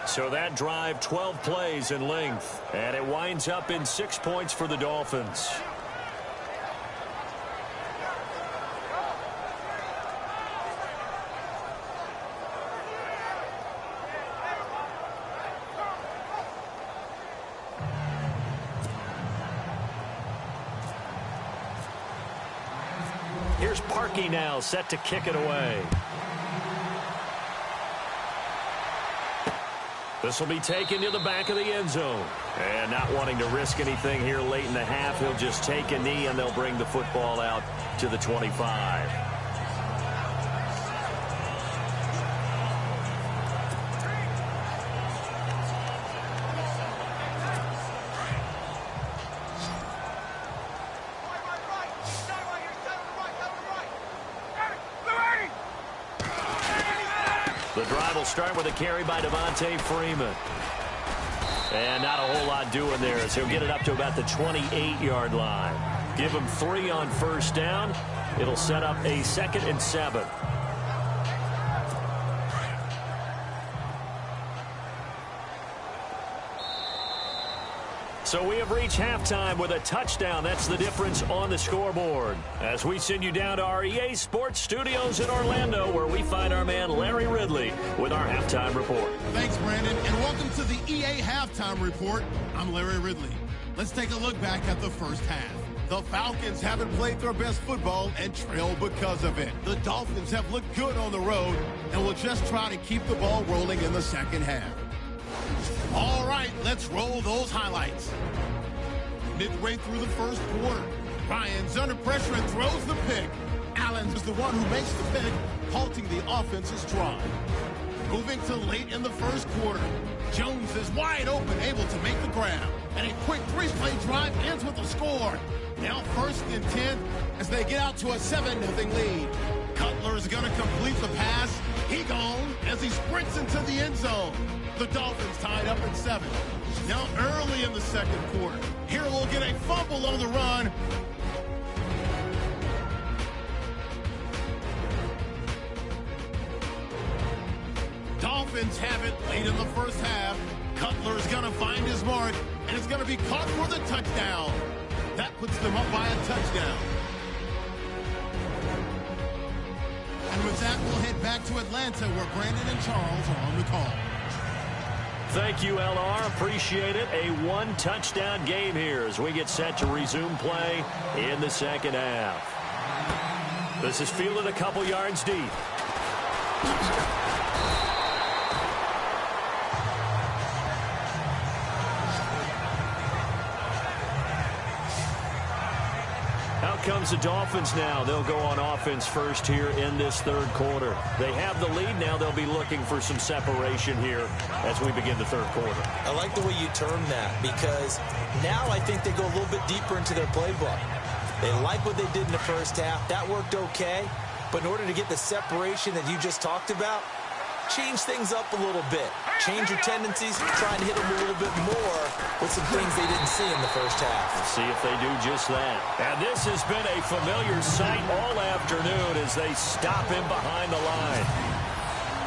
So that drive, 12 plays in length. And it winds up in 6 points for the Dolphins. Here's Parkey now, set to kick it away. This will be taken to the back of the end zone. And not wanting to risk anything here late in the half, he'll just take a knee and they'll bring the football out to the 25. The drive will start with a carry by Devontae Freeman. And not a whole lot doing there as he'll get it up to about the 28-yard line. Give him 3 on first down. It'll set up a 2nd and 7. So we have reached halftime with a touchdown. That's the difference on the scoreboard. As we send you down to our EA Sports Studios in Orlando, where we find our man Larry Ridley with our halftime report. Thanks, Brandon, and welcome to the EA Halftime Report. I'm Larry Ridley. Let's take a look back at the first half. The Falcons haven't played their best football and trail because of it. The Dolphins have looked good on the road and will just try to keep the ball rolling in the second half. All right, let's roll those highlights. Midway through the first quarter, Ryan's under pressure and throws the pick. Allen is the one who makes the pick, halting the offense's drive. Moving to late in the first quarter, Jones is wide open, able to make the grab. And a quick 3-play drive ends with a score. Now 1st and 10 as they get out to a 7-0 lead. Cutler's going to complete the pass. He gone as he sprints into the end zone. The Dolphins tied up at 7. Now early in the second quarter, here we'll get a fumble on the run. Dolphins have it late in the first half. Cutler's going to find his mark, and it's going to be caught for the touchdown. That puts them up by a touchdown. And with that, we'll head back to Atlanta, where Brandon and Charles are on the call. Thank you, LR. Appreciate it. A 1-touchdown game here as we get set to resume play in the second half. This is fielded a couple yards deep. Out comes the Dolphins now. They'll go on offense first here in this third quarter. They have the lead now. They'll be looking for some separation here as we begin the third quarter. I like the way you term that because now I think they go a little bit deeper into their playbook. They like what they did in the first half. That worked okay. But in order to get the separation that you just talked about, change things up a little bit. Change your tendencies, try and hit them a little bit more with some things they didn't see in the first half. Let's see if they do just that. And this has been a familiar sight all afternoon as they stop him behind the line.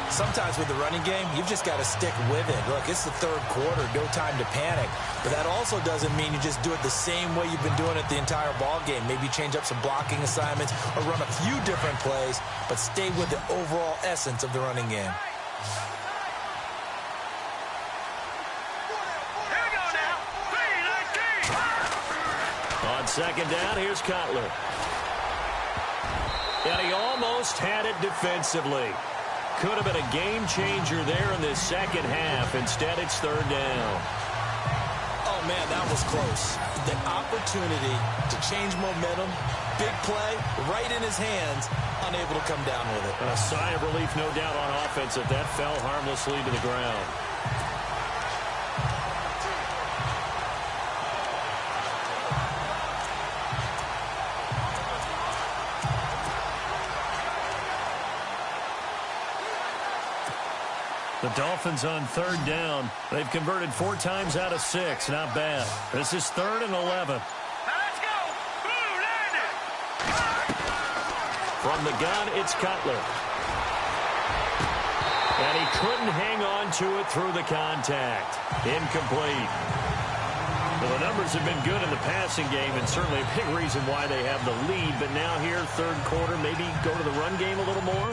Sometimes with the running game, you've just got to stick with it. Look, it's the third quarter, no time to panic. But that also doesn't mean you just do it the same way you've been doing it the entire ball game. Maybe change up some blocking assignments or run a few different plays, but stay with the overall essence of the running game. second down, here's Cutler. And he almost had it defensively. Could have been a game changer there in this second half. Instead, it's third down. Oh, man, that was close. The opportunity to change momentum, big play, right in his hands, unable to come down with it. A sigh of relief, no doubt, on offense that fell harmlessly to the ground. The Dolphins on third down. They've converted 4 times out of 6. Not bad. This is 3rd and 11. Let's go. Blue landed. From the gun, it's Cutler. And he couldn't hang on to it through the contact. Incomplete. Well, the numbers have been good in the passing game, and certainly a big reason why they have the lead. But now here, third quarter, maybe go to the run game a little more?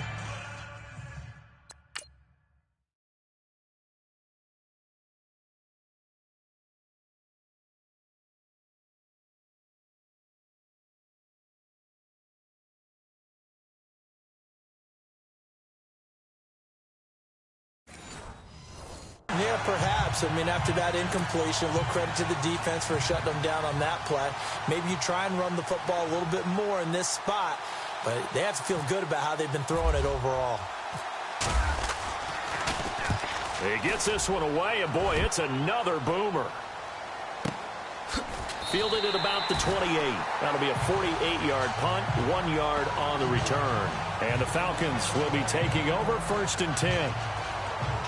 Yeah, perhaps. I mean, after that incompletion, a little credit to the defense for shutting them down on that play. Maybe you try and run the football a little bit more in this spot, but they have to feel good about how they've been throwing it overall. He gets this one away, and boy, it's another boomer. Fielded at about the 28. That'll be a 48-yard punt, 1 yard on the return. And the Falcons will be taking over 1st and 10.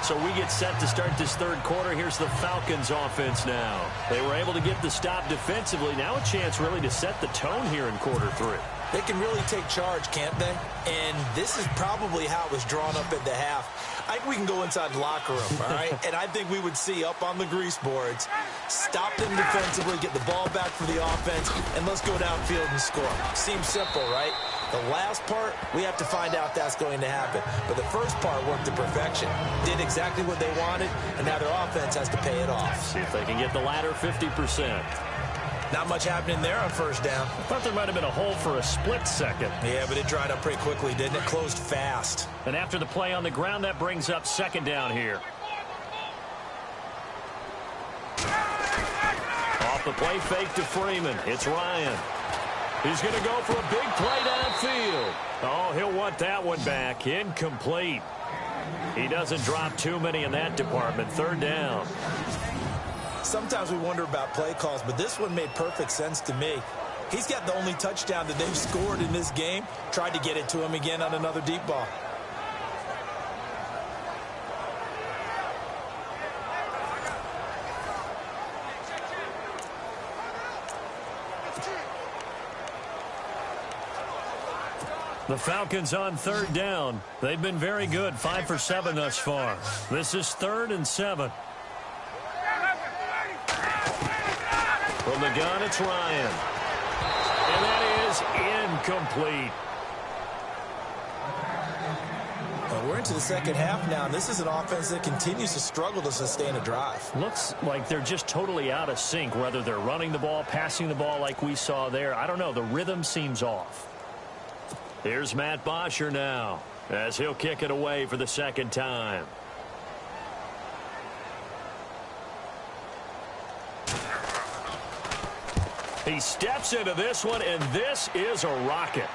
So we get set to start this third quarter. Here's the Falcons offense now. They were able to get the stop defensively. Now a chance really to set the tone here in quarter 3. They can really take charge, can't they? And this is probably how it was drawn up at the half. I think we can go inside the locker room, all right? And I think we would see up on the grease boards, stop them defensively, get the ball back for the offense, and let's go downfield and score. Seems simple, right? The last part, we have to find out that's going to happen. But the first part worked to perfection. Did exactly what they wanted, and now their offense has to pay it off. See if they can get the latter 50%. Not much happening there on first down. I thought there might have been a hole for a split second. Yeah, but it dried up pretty quickly, didn't it? Closed fast. And after the play on the ground, that brings up second down here. Off the play fake to Freeman. It's Ryan. He's going to go for a big play downfield. Oh, he'll want that one back. Incomplete. He doesn't drop too many in that department. Third down. Sometimes we wonder about play calls, but this one made perfect sense to me. He's got the only touchdown that they've scored in this game. Tried to get it to him again on another deep ball. The Falcons on third down. They've been very good, 5 for 7 thus far. This is 3rd and 7. From the gun, it's Ryan. And that is incomplete. Well, we're into the second half now, and this is an offense that continues to struggle to sustain a drive. Looks like they're just totally out of sync, whether they're running the ball, passing the ball like we saw there. I don't know. The rhythm seems off. Here's Matt Bosher now, as he'll kick it away for the second time. He steps into this one, and this is a rocket.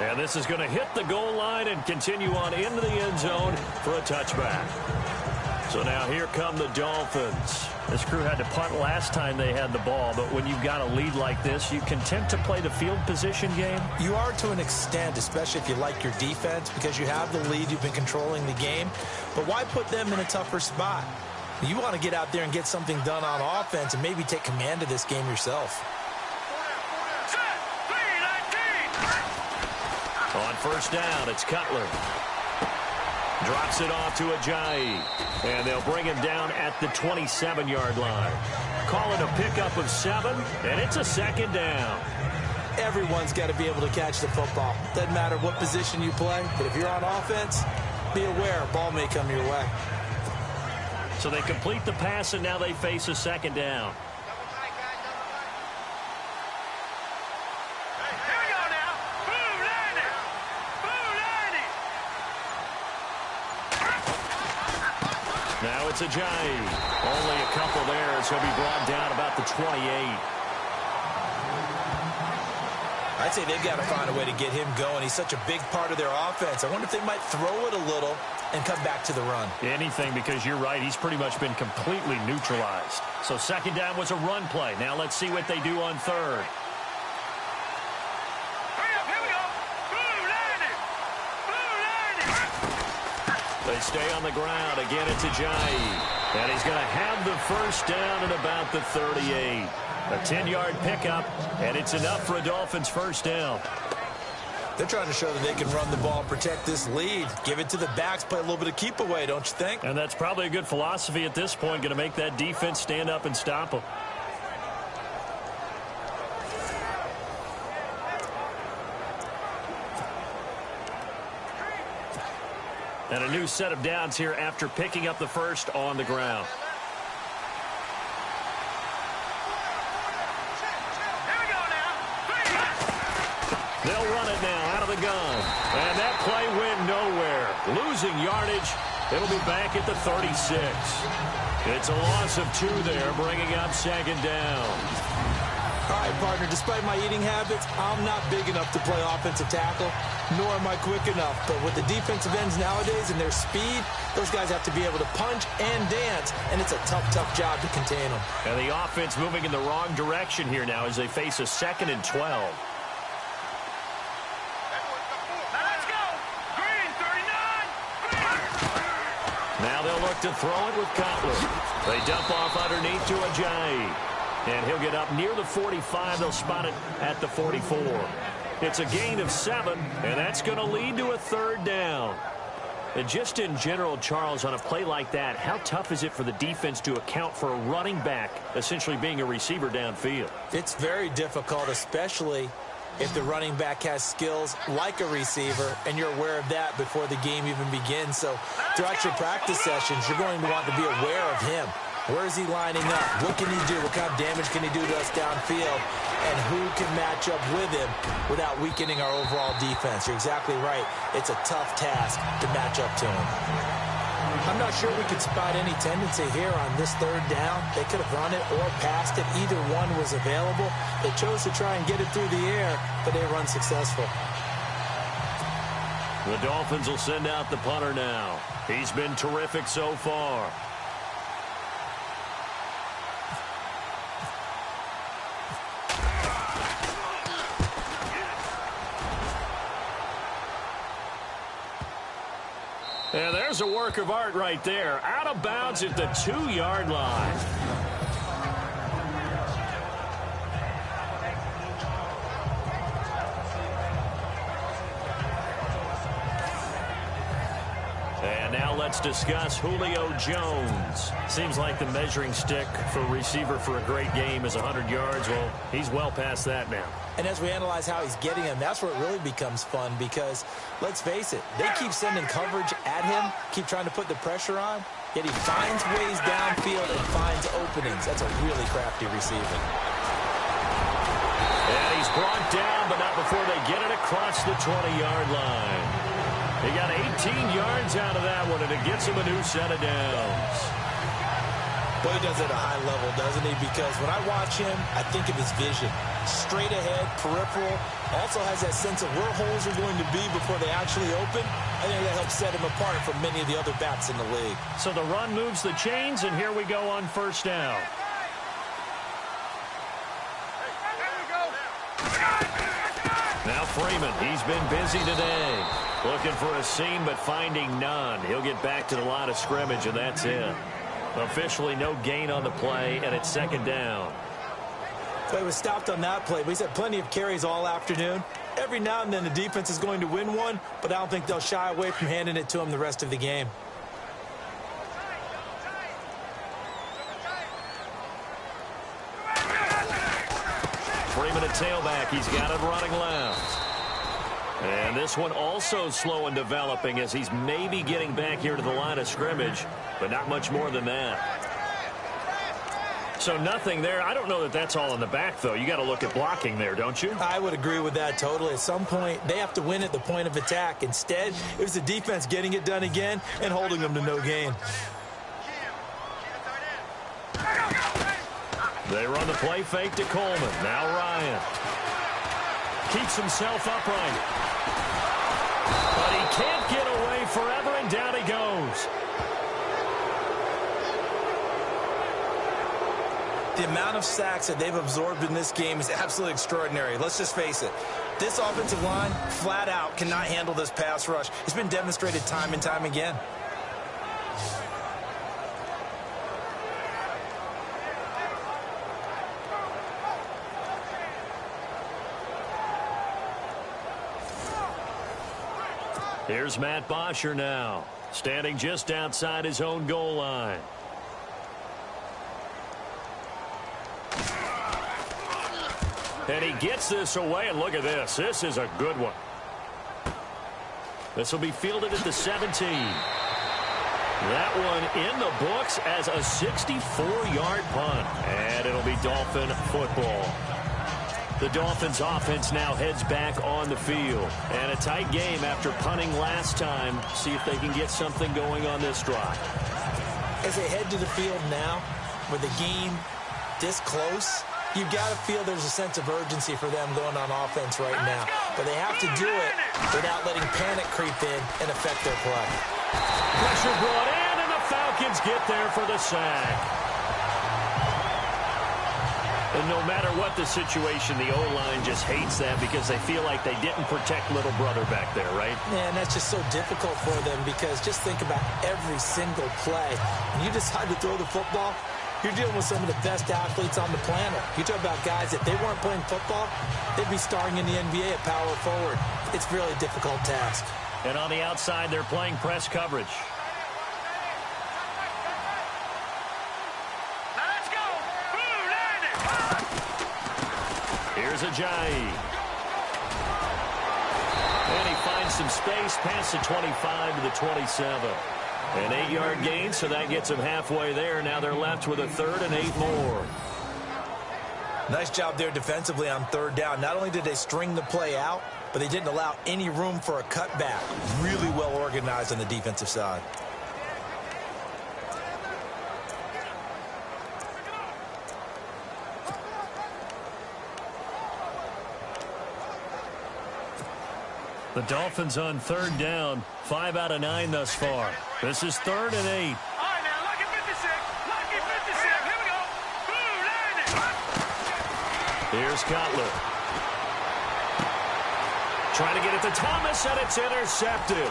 And this is going to hit the goal line and continue on into the end zone for a touchback. So now here come the Dolphins. This crew had to punt last time they had the ball, but when you've got a lead like this, you content to play the field position game? You are to an extent, especially if you like your defense, because you have the lead, you've been controlling the game. But why put them in a tougher spot? You want to get out there and get something done on offense and maybe take command of this game yourself. On first down, it's Cutler. Drops it off to Ajayi. And they'll bring him down at the 27-yard line. Call it a pickup of 7, and it's a second down. Everyone's got to be able to catch the football. Doesn't matter what position you play, but if you're on offense, be aware a ball may come your way. So they complete the pass, and now they face a second down. Now it's Ajayi. Only a couple there as he'll be brought down about the 28. I'd say they've got to find a way to get him going. He's such a big part of their offense. I wonder if they might throw it a little and come back to the run. Anything, because you're right. He's pretty much been completely neutralized. So second down was a run play. Now let's see what they do on third. They stay on the ground. Again, it's Ajayi. And he's going to have the first down at about the 38. A 10-yard pickup, and it's enough for a Dolphins first down. They're trying to show that they can run the ball, protect this lead. Give it to the backs, play a little bit of keep away, don't you think? And that's probably a good philosophy at this point, going to make that defense stand up and stop them. And a new set of downs here after picking up the first on the ground. They'll run it now out of the gun. And that play went nowhere. Losing yardage. It'll be back at the 36. It's a loss of 2 there, bringing up second down. All right, partner, despite my eating habits, I'm not big enough to play offensive tackle, nor am I quick enough. But with the defensive ends nowadays and their speed, those guys have to be able to punch and dance, and it's a tough, tough job to contain them. And the offense moving in the wrong direction here now as they face a 2nd and 12. Now they'll look to throw it with Cutler. They dump off underneath to Ajayi. And he'll get up near the 45. They'll spot it at the 44. It's a gain of 7, and that's going to lead to a third down. And just in general, Charles, on a play like that, how tough is it for the defense to account for a running back essentially being a receiver downfield? It's very difficult, especially if the running back has skills like a receiver, and you're aware of that before the game even begins. So throughout your practice sessions, you're going to want to be aware of him. Where is he lining up? What can he do? What kind of damage can he do to us downfield? And who can match up with him without weakening our overall defense? You're exactly right. It's a tough task to match up to him. I'm not sure we could spot any tendency here on this third down. They could have run it or passed it. Either one was available. They chose to try and get it through the air, but they run successful. The Dolphins will send out the punter now. He's been terrific so far. And there's a work of art right there. Out of bounds at the 2-yard line. And now let's discuss Julio Jones. Seems like the measuring stick for a receiver for a great game is 100 yards. Well, he's well past that now. And as we analyze how he's getting them, that's where it really becomes fun because, let's face it, they keep sending coverage at him, keep trying to put the pressure on, yet he finds ways downfield and finds openings. That's a really crafty receiver. And he's brought down, but not before they get it across the 20-yard line. He got 18 yards out of that one, and it gets him a new set of downs. Boy, he does it at a high level, doesn't he? Because when I watch him, I think of his vision. Straight ahead, peripheral. Also has that sense of where holes are going to be before they actually open. I think that helps set him apart from many of the other backs in the league. So the run moves the chains, and here we go on first down. Now Freeman, he's been busy today. Looking for a seam, but finding none. He'll get back to the line of scrimmage, and that's it. Officially no gain on the play, and it's second down. Well, he was stopped on that play, but he's had plenty of carries all afternoon. Every now and then the defense is going to win one, but I don't think they'll shy away from handing it to him the rest of the game. Freeman at tailback. He's got it running left. And this one also slow in developing as he's maybe getting back here to the line of scrimmage, but not much more than that. So nothing there. I don't know that that's all in the back, though. You got to look at blocking there, don't you? I would agree with that totally. At some point, they have to win at the point of attack. Instead, it was the defense getting it done again and holding them to no gain. They run the play fake to Coleman. Now Ryan. Keeps himself upright. But he can't get away forever, and down he goes. The amount of sacks that they've absorbed in this game is absolutely extraordinary. Let's just face it. This offensive line, flat out, cannot handle this pass rush. It's been demonstrated time and time again. Here's Matt Bosher now, standing just outside his own goal line. And he gets this away, and look at this. This is a good one. This will be fielded at the 17. That one in the books as a 64-yard punt. And it'll be Dolphin football. The Dolphins offense now heads back on the field. And a tight game after punting last time. See if they can get something going on this drive. As they head to the field now, with the game this close, you've got to feel there's a sense of urgency for them going on offense right now. But they have to do it without letting panic creep in and affect their play. Pressure brought in, and the Falcons get there for the sack. And no matter what the situation, the O-line just hates that because they feel like they didn't protect little brother back there, right? Yeah, and that's just so difficult for them because just think about every single play. When you decide to throw the football, you're dealing with some of the best athletes on the planet. You talk about guys, if they weren't playing football, they'd be starring in the NBA at power forward. It's a really difficult task. And on the outside, they're playing press coverage. Let's go. Blue line. Here's Ajayi. And he finds some space past the 25 to the 27. An 8-yard gain, so that gets them halfway there. Now they're left with a 3rd and 8 more. Nice job there defensively on 3rd down. Not only did they string the play out, but they didn't allow any room for a cutback. Really well organized on the defensive side. The Dolphins on 3rd down. 5 out of 9 thus far. This is 3rd and 8. All right, now, lucky 56. Lucky 56. Here we go. Blue line. Here's Cutler. Trying to get it to Thomas, and it's intercepted.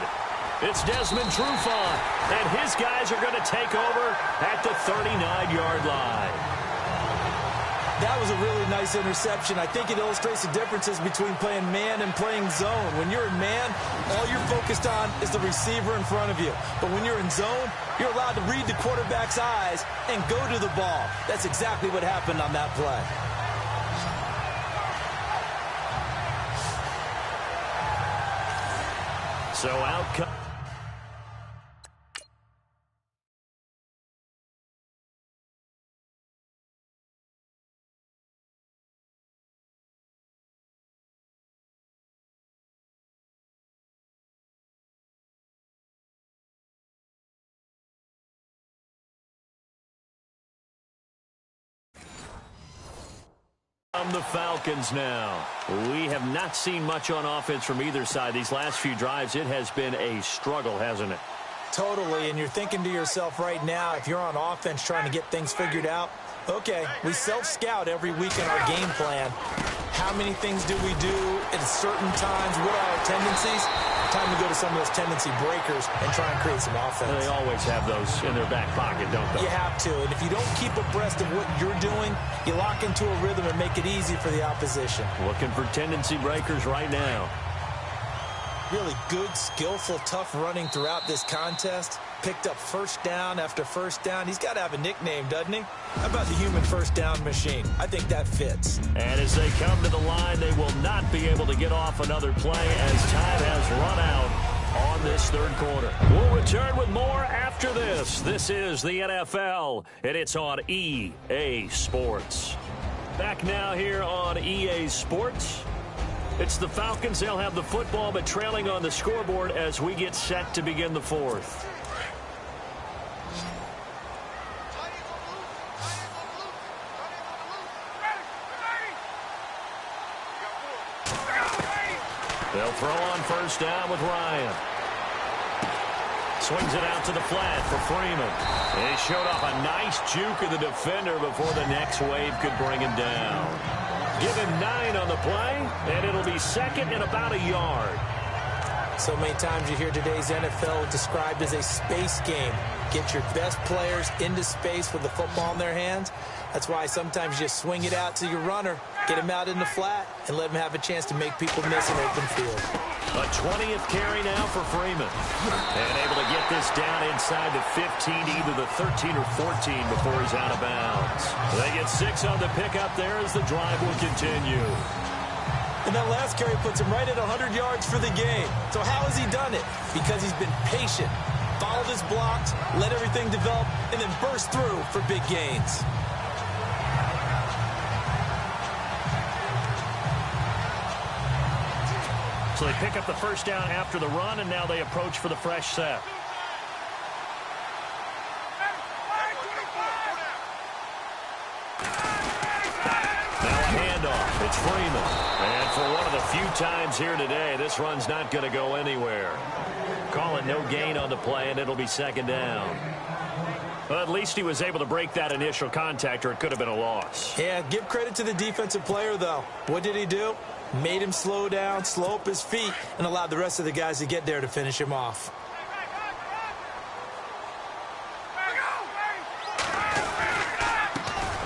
It's Desmond Trufant, and his guys are going to take over at the 39-yard line. That was a really nice interception. I think it illustrates the differences between playing man and playing zone. When you're in man, all you're focused on is the receiver in front of you. But when you're in zone, you're allowed to read the quarterback's eyes and go to the ball. That's exactly what happened on that play. So out comes. The Falcons now. We have not seen much on offense from either side. These last few drives, it has been a struggle, hasn't it? Totally, and you're thinking to yourself right now, if you're on offense trying to get things figured out, okay, we self-scout every week in our game plan. How many things do we do at certain times? What are our tendencies? Time to go to some of those tendency breakers and try and create some offense. They always have those in their back pocket, don't they? You have to, and if you don't keep abreast of what you're doing, you lock into a rhythm and make it easy for the opposition. Looking for tendency breakers right now. Really good, skillful, tough running throughout this contest. Picked up first down after first down. He's got to have a nickname, doesn't he? How about the human first down machine? I think that fits. And as they come to the line, they will not be able to get off another play as time has run out on this 3rd quarter. We'll return with more after this. This is the NFL, and it's on EA Sports. Back now here on EA Sports. It's the Falcons. They'll have the football, but trailing on the scoreboard as we get set to begin the 4th. They'll throw on first down with Ryan. Swings it out to the flat for Freeman. He showed off a nice juke of the defender before the next wave could bring him down. Give him 9 on the play, and it'll be second and about a yard. So many times you hear today's NFL described as a space game. Get your best players into space with the football in their hands. That's why sometimes you just swing it out to your runner, get him out in the flat, and let him have a chance to make people miss an open field. A 20th carry now for Freeman. And able to get this down inside the 15, either the 13 or 14 before he's out of bounds. They get 6 on the pickup there as the drive will continue. And that last carry puts him right at 100 yards for the game. So how has he done it? Because he's been patient, followed his blocks, let everything develop, and then burst through for big gains. So they pick up the first down after the run, and now they approach for the fresh set. Now a handoff. It's Freeman. And for one of the few times here today, this run's not going to go anywhere. Call it no gain on the play, and it'll be second down. Well, at least he was able to break that initial contact, or it could have been a loss. Yeah, give credit to the defensive player, though. What did he do? Made him slow down, slow up his feet, and allowed the rest of the guys to get there to finish him off.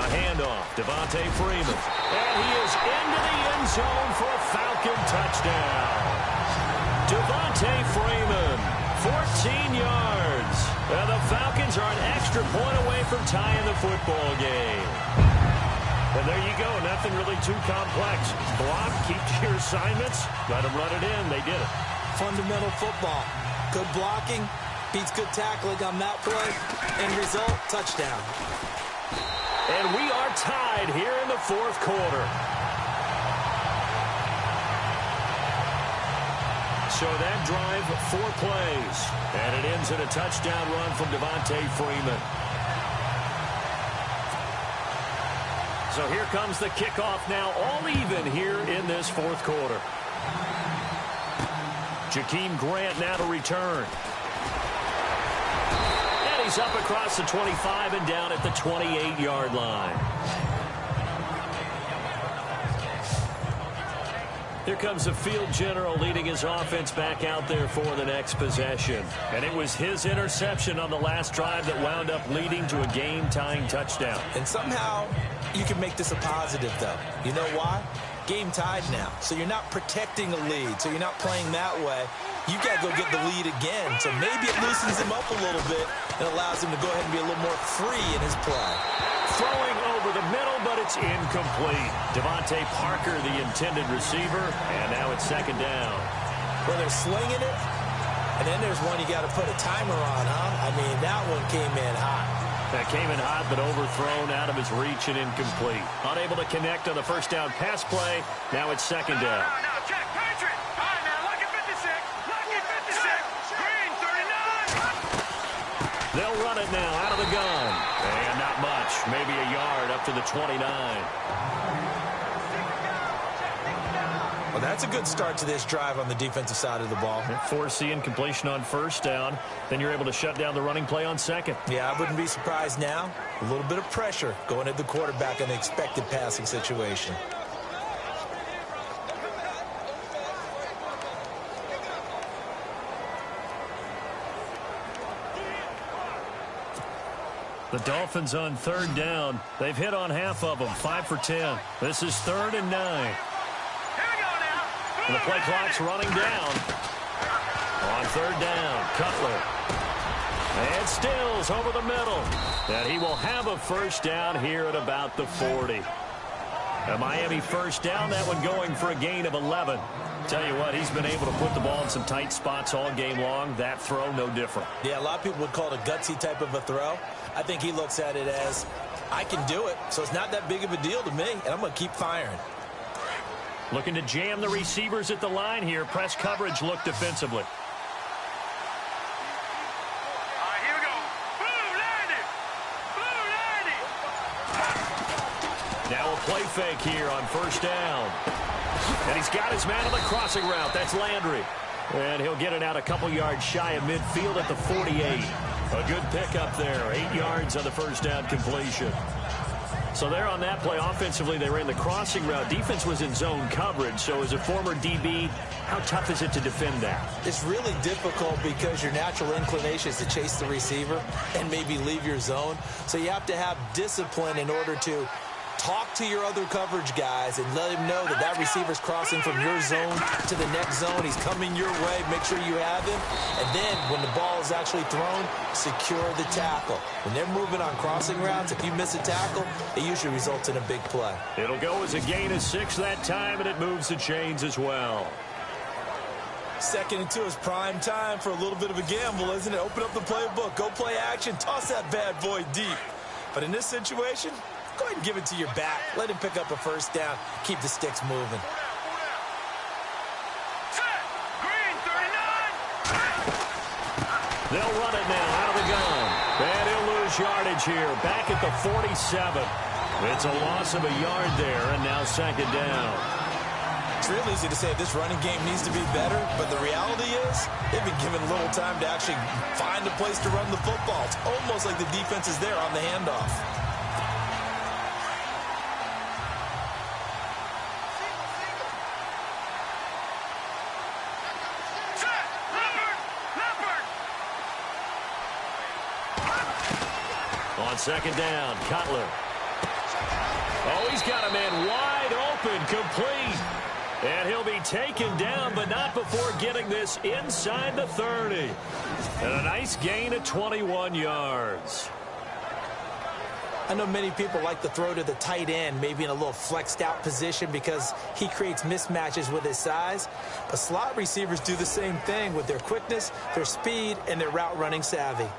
A handoff. Devontae Freeman. And he is into the end zone for a Falcon touchdown. Devontae Freeman, 14 yards. And the Falcons are an extra point away from tying the football game. And there you go. Nothing really too complex. Block, keep to your assignments, let them run it in. They did it. Fundamental football. Good blocking, beats good tackling on that play. End result, touchdown. And we are tied here in the fourth quarter. So that drive, 4 plays. And it ends in a touchdown run from Devontae Freeman. So here comes the kickoff now, all even here in this fourth quarter. Jakeem Grant now to return. And he's up across the 25 and down at the 28-yard line. Here comes the field general leading his offense back out there for the next possession. And it was his interception on the last drive that wound up leading to a game-tying touchdown. And somehow you can make this a positive, though. You know why? Game tied now. So you're not protecting a lead. So you're not playing that way. You've got to go get the lead again. So maybe it loosens him up a little bit and allows him to go ahead and be a little more free in his play. Throwing over the middle, but it's incomplete. Devontae Parker, the intended receiver, and now it's second down. Well, they're slinging it, and then there's one you got to put a timer on, huh? I mean, that one came in hot. That came in hot, but overthrown out of his reach and incomplete. Unable to connect on the first down pass play. Now it's second down. Now, check, Patrick. All right, now, lucky 56. Lucky 56. Green, 39. They'll run it now out of the gun. And not much, maybe a yard up to the 29. Well, that's a good start to this drive on the defensive side of the ball. Force the incompletion on first down. Then you're able to shut down the running play on second. Yeah, I wouldn't be surprised now. A little bit of pressure going at the quarterback in the expected passing situation. The Dolphins on third down. They've hit on half of them, 5 for 10. This is 3rd and 9. Here we go now. And the play clock's running down. On third down, Cutler. And Stills over the middle. And he will have a first down here at about the 40. A Miami first down, that one going for a gain of 11. Tell you what, he's been able to put the ball in some tight spots all game long. That throw, no different. Yeah, a lot of people would call it a gutsy type of a throw. I think he looks at it as, I can do it, so it's not that big of a deal to me, and I'm going to keep firing. Looking to jam the receivers at the line here. Press coverage look defensively. All right, here we go. Blue landed. Blue landed. Now a play fake here on first down. And he's got his man on the crossing route. That's Landry. And he'll get it out a couple yards shy of midfield at the 48. A good pickup there. 8 yards on the first down completion. So there on that play, offensively, they ran the crossing route. Defense was in zone coverage. So as a former DB, how tough is it to defend that? It's really difficult because your natural inclination is to chase the receiver and maybe leave your zone. So you have to have discipline in order to talk to your other coverage guys and let him know that that receiver's crossing from your zone to the next zone. He's coming your way. Make sure you have him. And then when the ball is actually thrown, secure the tackle. When they're moving on crossing routes, if you miss a tackle, it usually results in a big play. It'll go as a gain of 6 that time, and it moves the chains as well. 2nd and 2 is prime time for a little bit of a gamble, isn't it? Open up the playbook. Go play action. Toss that bad boy deep. But in this situation, go ahead and give it to your back. Let him pick up a first down. Keep the sticks moving. They'll run it now out of the gun. And he'll lose yardage here. Back at the 47. It's a loss of a yard there, and now 2nd down. It's real easy to say this running game needs to be better, but the reality is they've been given little time to actually find a place to run the football. It's almost like the defense is there on the handoff. On 2nd down, Cutler. Oh, he's got a man wide open, complete. And he'll be taken down, but not before getting this inside the 30. And a nice gain of 21 yards. I know many people like to throw to the tight end, maybe in a little flexed out position because he creates mismatches with his size. But slot receivers do the same thing with their quickness, their speed, and their route running savvy.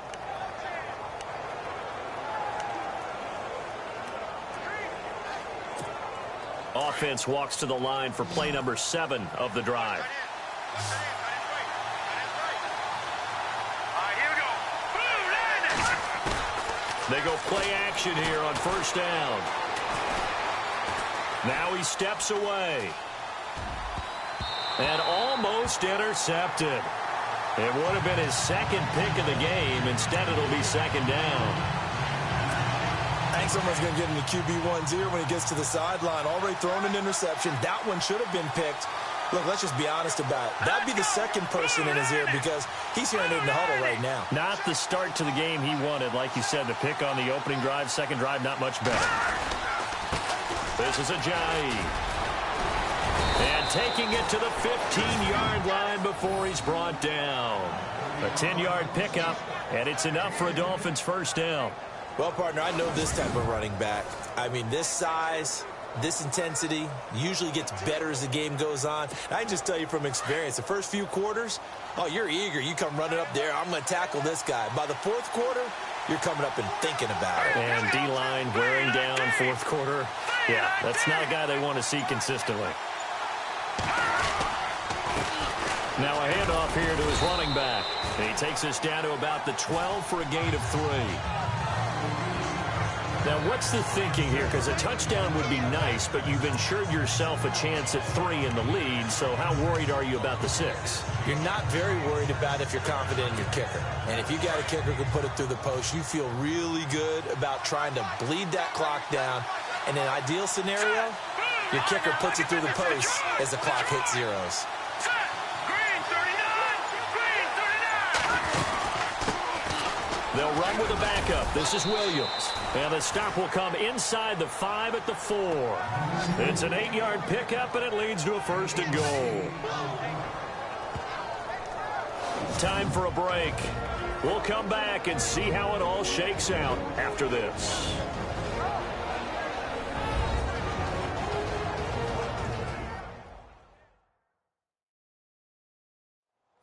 Offense walks to the line for play number 7 of the drive. They go play action here on first down. Now he steps away. And almost intercepted. It would have been his 2nd pick of the game. Instead, it'll be 2nd down. I think someone's going to get in the QB1's ear when he gets to the sideline. Already thrown an interception. That one should have been picked. Look, let's just be honest about it. That'd be the 2nd person in his ear because he's hearing it in the huddle right now. Not the start to the game he wanted. Like you said, the pick on the opening drive, 2nd drive, not much better. This is Ajayi. And taking it to the 15-yard line before he's brought down. A 10-yard pickup, and it's enough for a Dolphins first down. Well, partner, I know this type of running back. I mean, this size, this intensity usually gets better as the game goes on. And I can just tell you from experience, the first few quarters, oh, you're eager. You come running up there, I'm going to tackle this guy. By the 4th quarter, you're coming up and thinking about it. And D-line wearing down 4th quarter. Yeah, that's not a guy they want to see consistently. Now a handoff here to his running back. And he takes us down to about the 12 for a gain of 3. Now, what's the thinking here? Because a touchdown would be nice, but you've ensured yourself a chance at 3 in the lead, so how worried are you about the 6? You're not very worried about if you're confident in your kicker. And if you got a kicker who can put it through the post, you feel really good about trying to bleed that clock down. In an ideal scenario, your kicker puts it through the post as the clock hits zeros. They'll run with a backup. This is Williams. And the stop will come inside the 5 at the 4. It's an 8-yard pickup, and it leads to a 1st and goal. Time for a break. We'll come back and see how it all shakes out after this.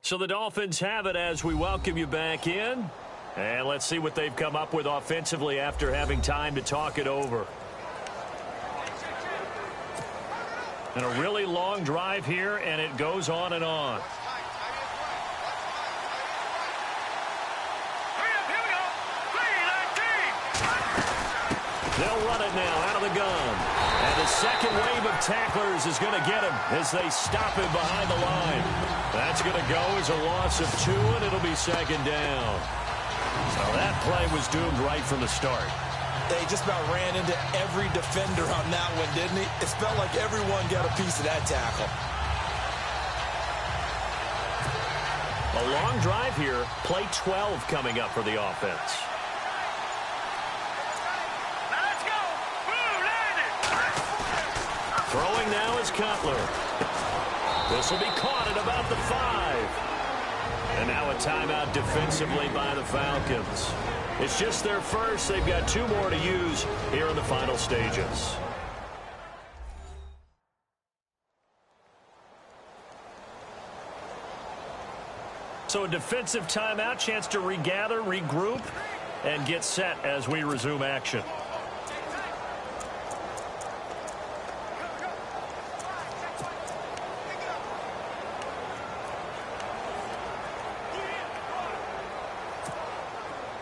So the Dolphins have it as we welcome you back in. And let's see what they've come up with offensively after having time to talk it over. And a really long drive here, and it goes on and on. They'll run it now out of the gun. And the second wave of tacklers is going to get him as they stop him behind the line. That's going to go as a loss of 2, and it'll be second down. So that play was doomed right from the start. They just about ran into every defender on that one, didn't he? It felt like everyone got a piece of that tackle. A long drive here. Play 12 coming up for the offense. Let's go. Throwing now is Cutler. This will be caught at about the 5. And now a timeout defensively by the Falcons. It's just their first. They've got 2 more to use here in the final stages. So a defensive timeout, chance to regather, regroup, and get set as we resume action.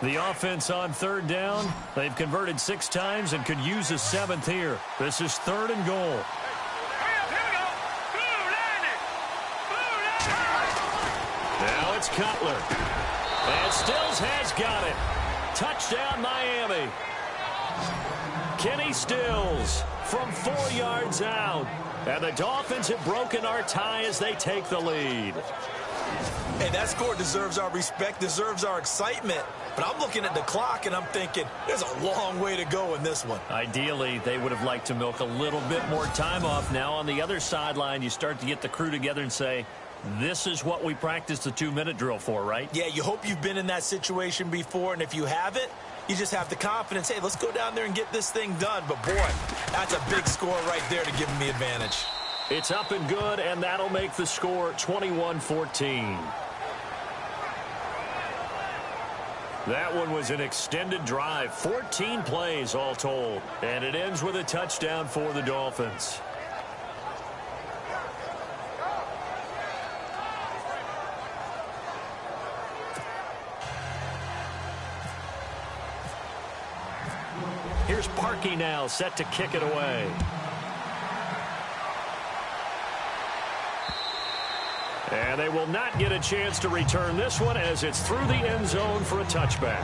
The offense on 3rd down. They've converted 6 times and could use a 7th here. This is 3rd and goal. Now it's Cutler. And Stills has got it. Touchdown, Miami. Kenny Stills from 4 yards out. And the Dolphins have broken our tie as they take the lead. Hey, that score deserves our respect, deserves our excitement. But I'm looking at the clock, and I'm thinking, there's a long way to go in this one. Ideally, they would have liked to milk a little bit more time off. Now on the other sideline, you start to get the crew together and say, this is what we practiced the 2-minute drill for, right? Yeah, you hope you've been in that situation before, and if you haven't, you just have the confidence, hey, let's go down there and get this thing done. But, boy, that's a big score right there to give them the advantage. It's up and good, and that'll make the score 21-14. That one was an extended drive, 14 plays all told, and it ends with a touchdown for the Dolphins. Here's Parkey now, set to kick it away. And they will not get a chance to return this one as it's through the end zone for a touchback.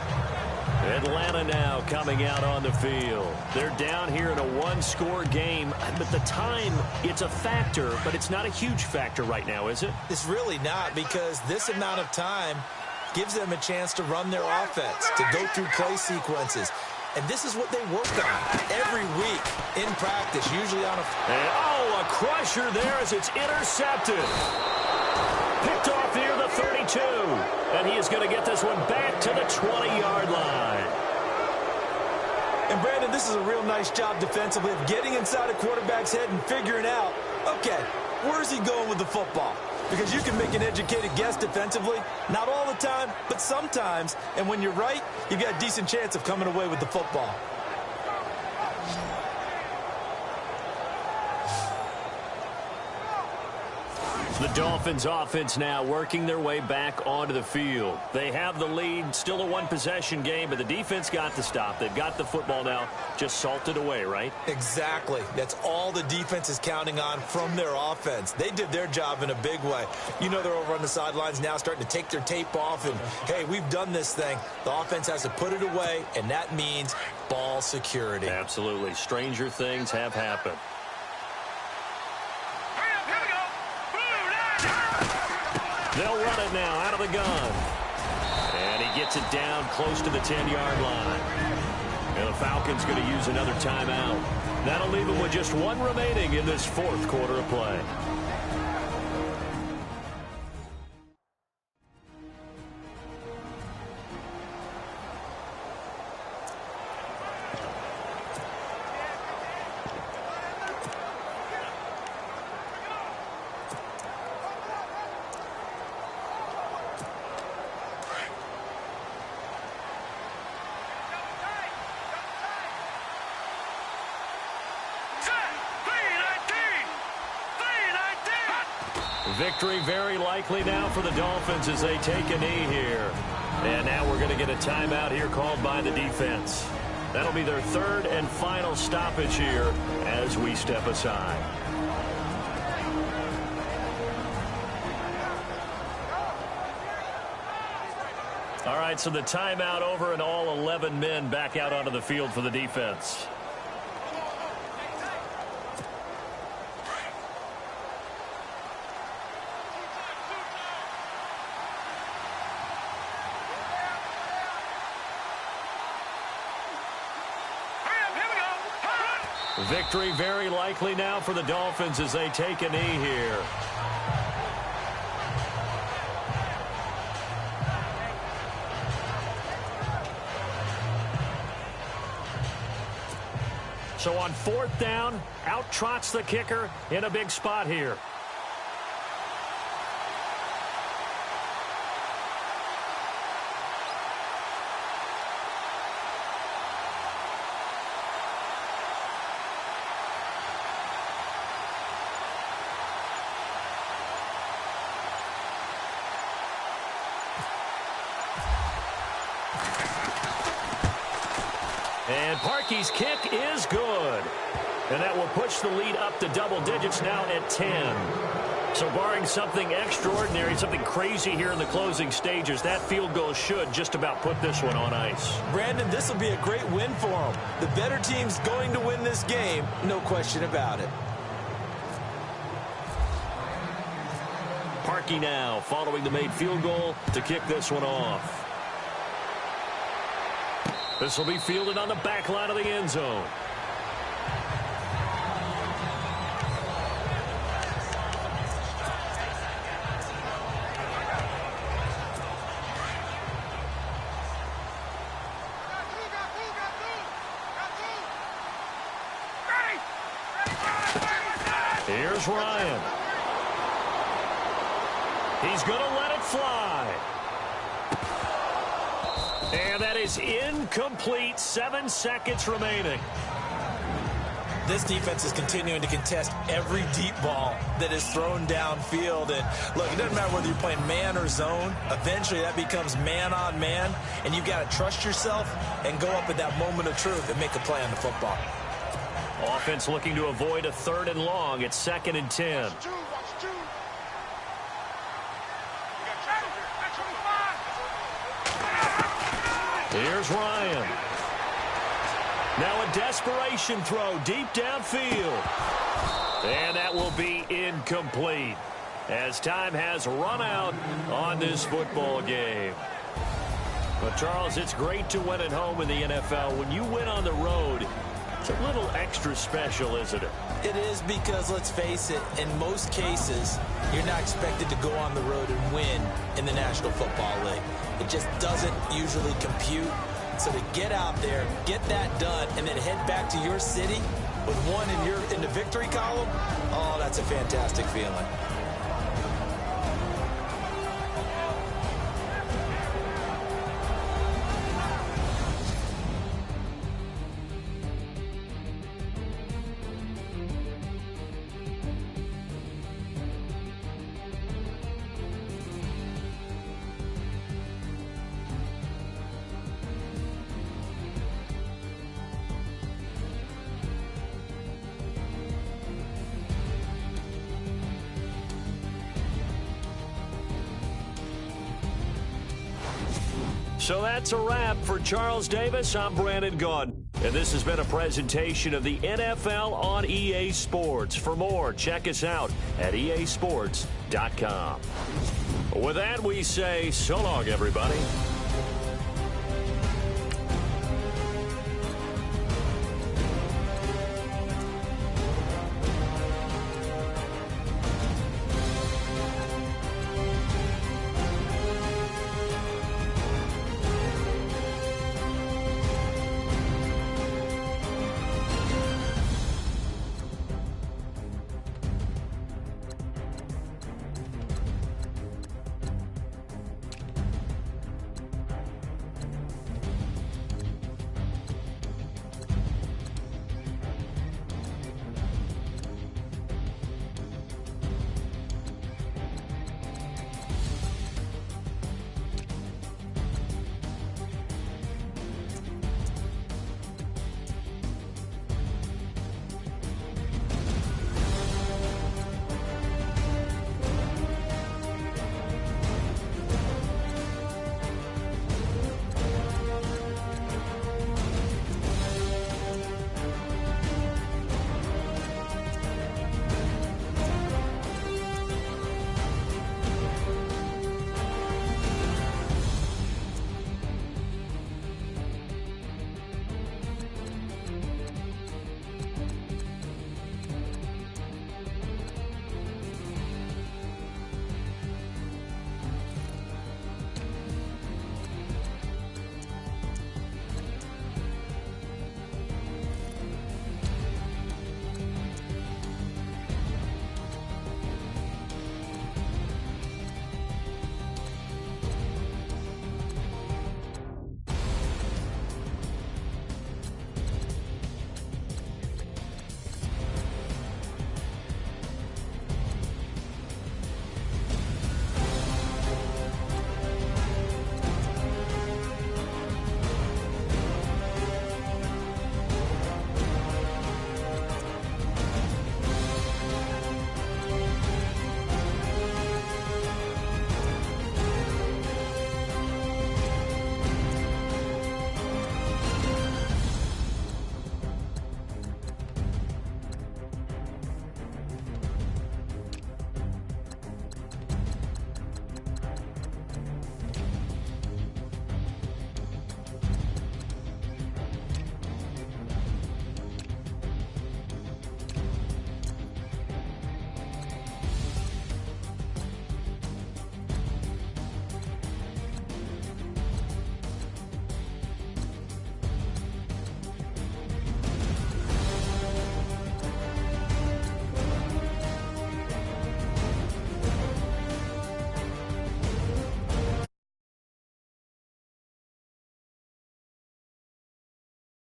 Atlanta now coming out on the field. They're down here in a 1-score game, but the time, it's a factor, but it's not a huge factor right now, is it? It's really not, because this amount of time gives them a chance to run their offense, to go through play sequences. And this is what they work on every week in practice, usually on a... And, oh, a crusher there as it's intercepted. Picked off near the 32. And he is going to get this one back to the 20-yard line. And, Brandon, this is a real nice job defensively of getting inside a quarterback's head and figuring out, okay, where's he going with the football? Because you can make an educated guess defensively, not all the time, but sometimes. And when you're right, you've got a decent chance of coming away with the football. The Dolphins offense now working their way back onto the field. They have the lead, still a 1-possession game, but the defense got the stop. They've got the football now, just salted away, right? Exactly. That's all the defense is counting on from their offense. They did their job in a big way. You know they're over on the sidelines now starting to take their tape off and, hey, we've done this thing. The offense has to put it away, and that means ball security. Absolutely. Stranger things have happened. They'll run it now out of the gun. And he gets it down close to the 10-yard line. And the Falcons going to use another timeout. That'll leave them with just 1 remaining in this 4th quarter of play. Victory very likely now for the Dolphins as they take a knee here. And now we're going to get a timeout here called by the defense. That'll be their third and final stoppage here as we step aside. All right, so the timeout over and all 11 men back out onto the field for the defense. Victory very likely now for the Dolphins as they take a knee here. So on fourth down, out trots the kicker in a big spot here. And Parkey's kick is good. And that will push the lead up to double digits now at 10. So barring something extraordinary, something crazy here in the closing stages, that field goal should just about put this one on ice. Brandon, this will be a great win for them. The better team's going to win this game, no question about it. Parkey now following the made field goal to kick this one off. This will be fielded on the back line of the end zone. Here's Ryan. He's going to let it fly. And that is incomplete. 7 seconds remaining. This defense is continuing to contest every deep ball that is thrown downfield. And look, it doesn't matter whether you're playing man or zone. Eventually that becomes man on man. And you've got to trust yourself and go up at that moment of truth and make a play on the football. Offense looking to avoid a 3rd and long. It's 2nd and 10. Here's Ryan. Now a desperation throw deep downfield. And that will be incomplete as time has run out on this football game. But, Charles, it's great to win at home in the NFL. When you win on the road, it's a little extra special, isn't it? It is because, let's face it, in most cases, you're not expected to go on the road and win in the National Football League. It just doesn't usually compute. So to get out there, get that done, and then head back to your city with one in the victory column, oh, that's a fantastic feeling. So that's a wrap for Charles Davis. I'm Brandon Gaudin. And this has been a presentation of the NFL on EA Sports. For more, check us out at easports.com. With that, we say so long, everybody.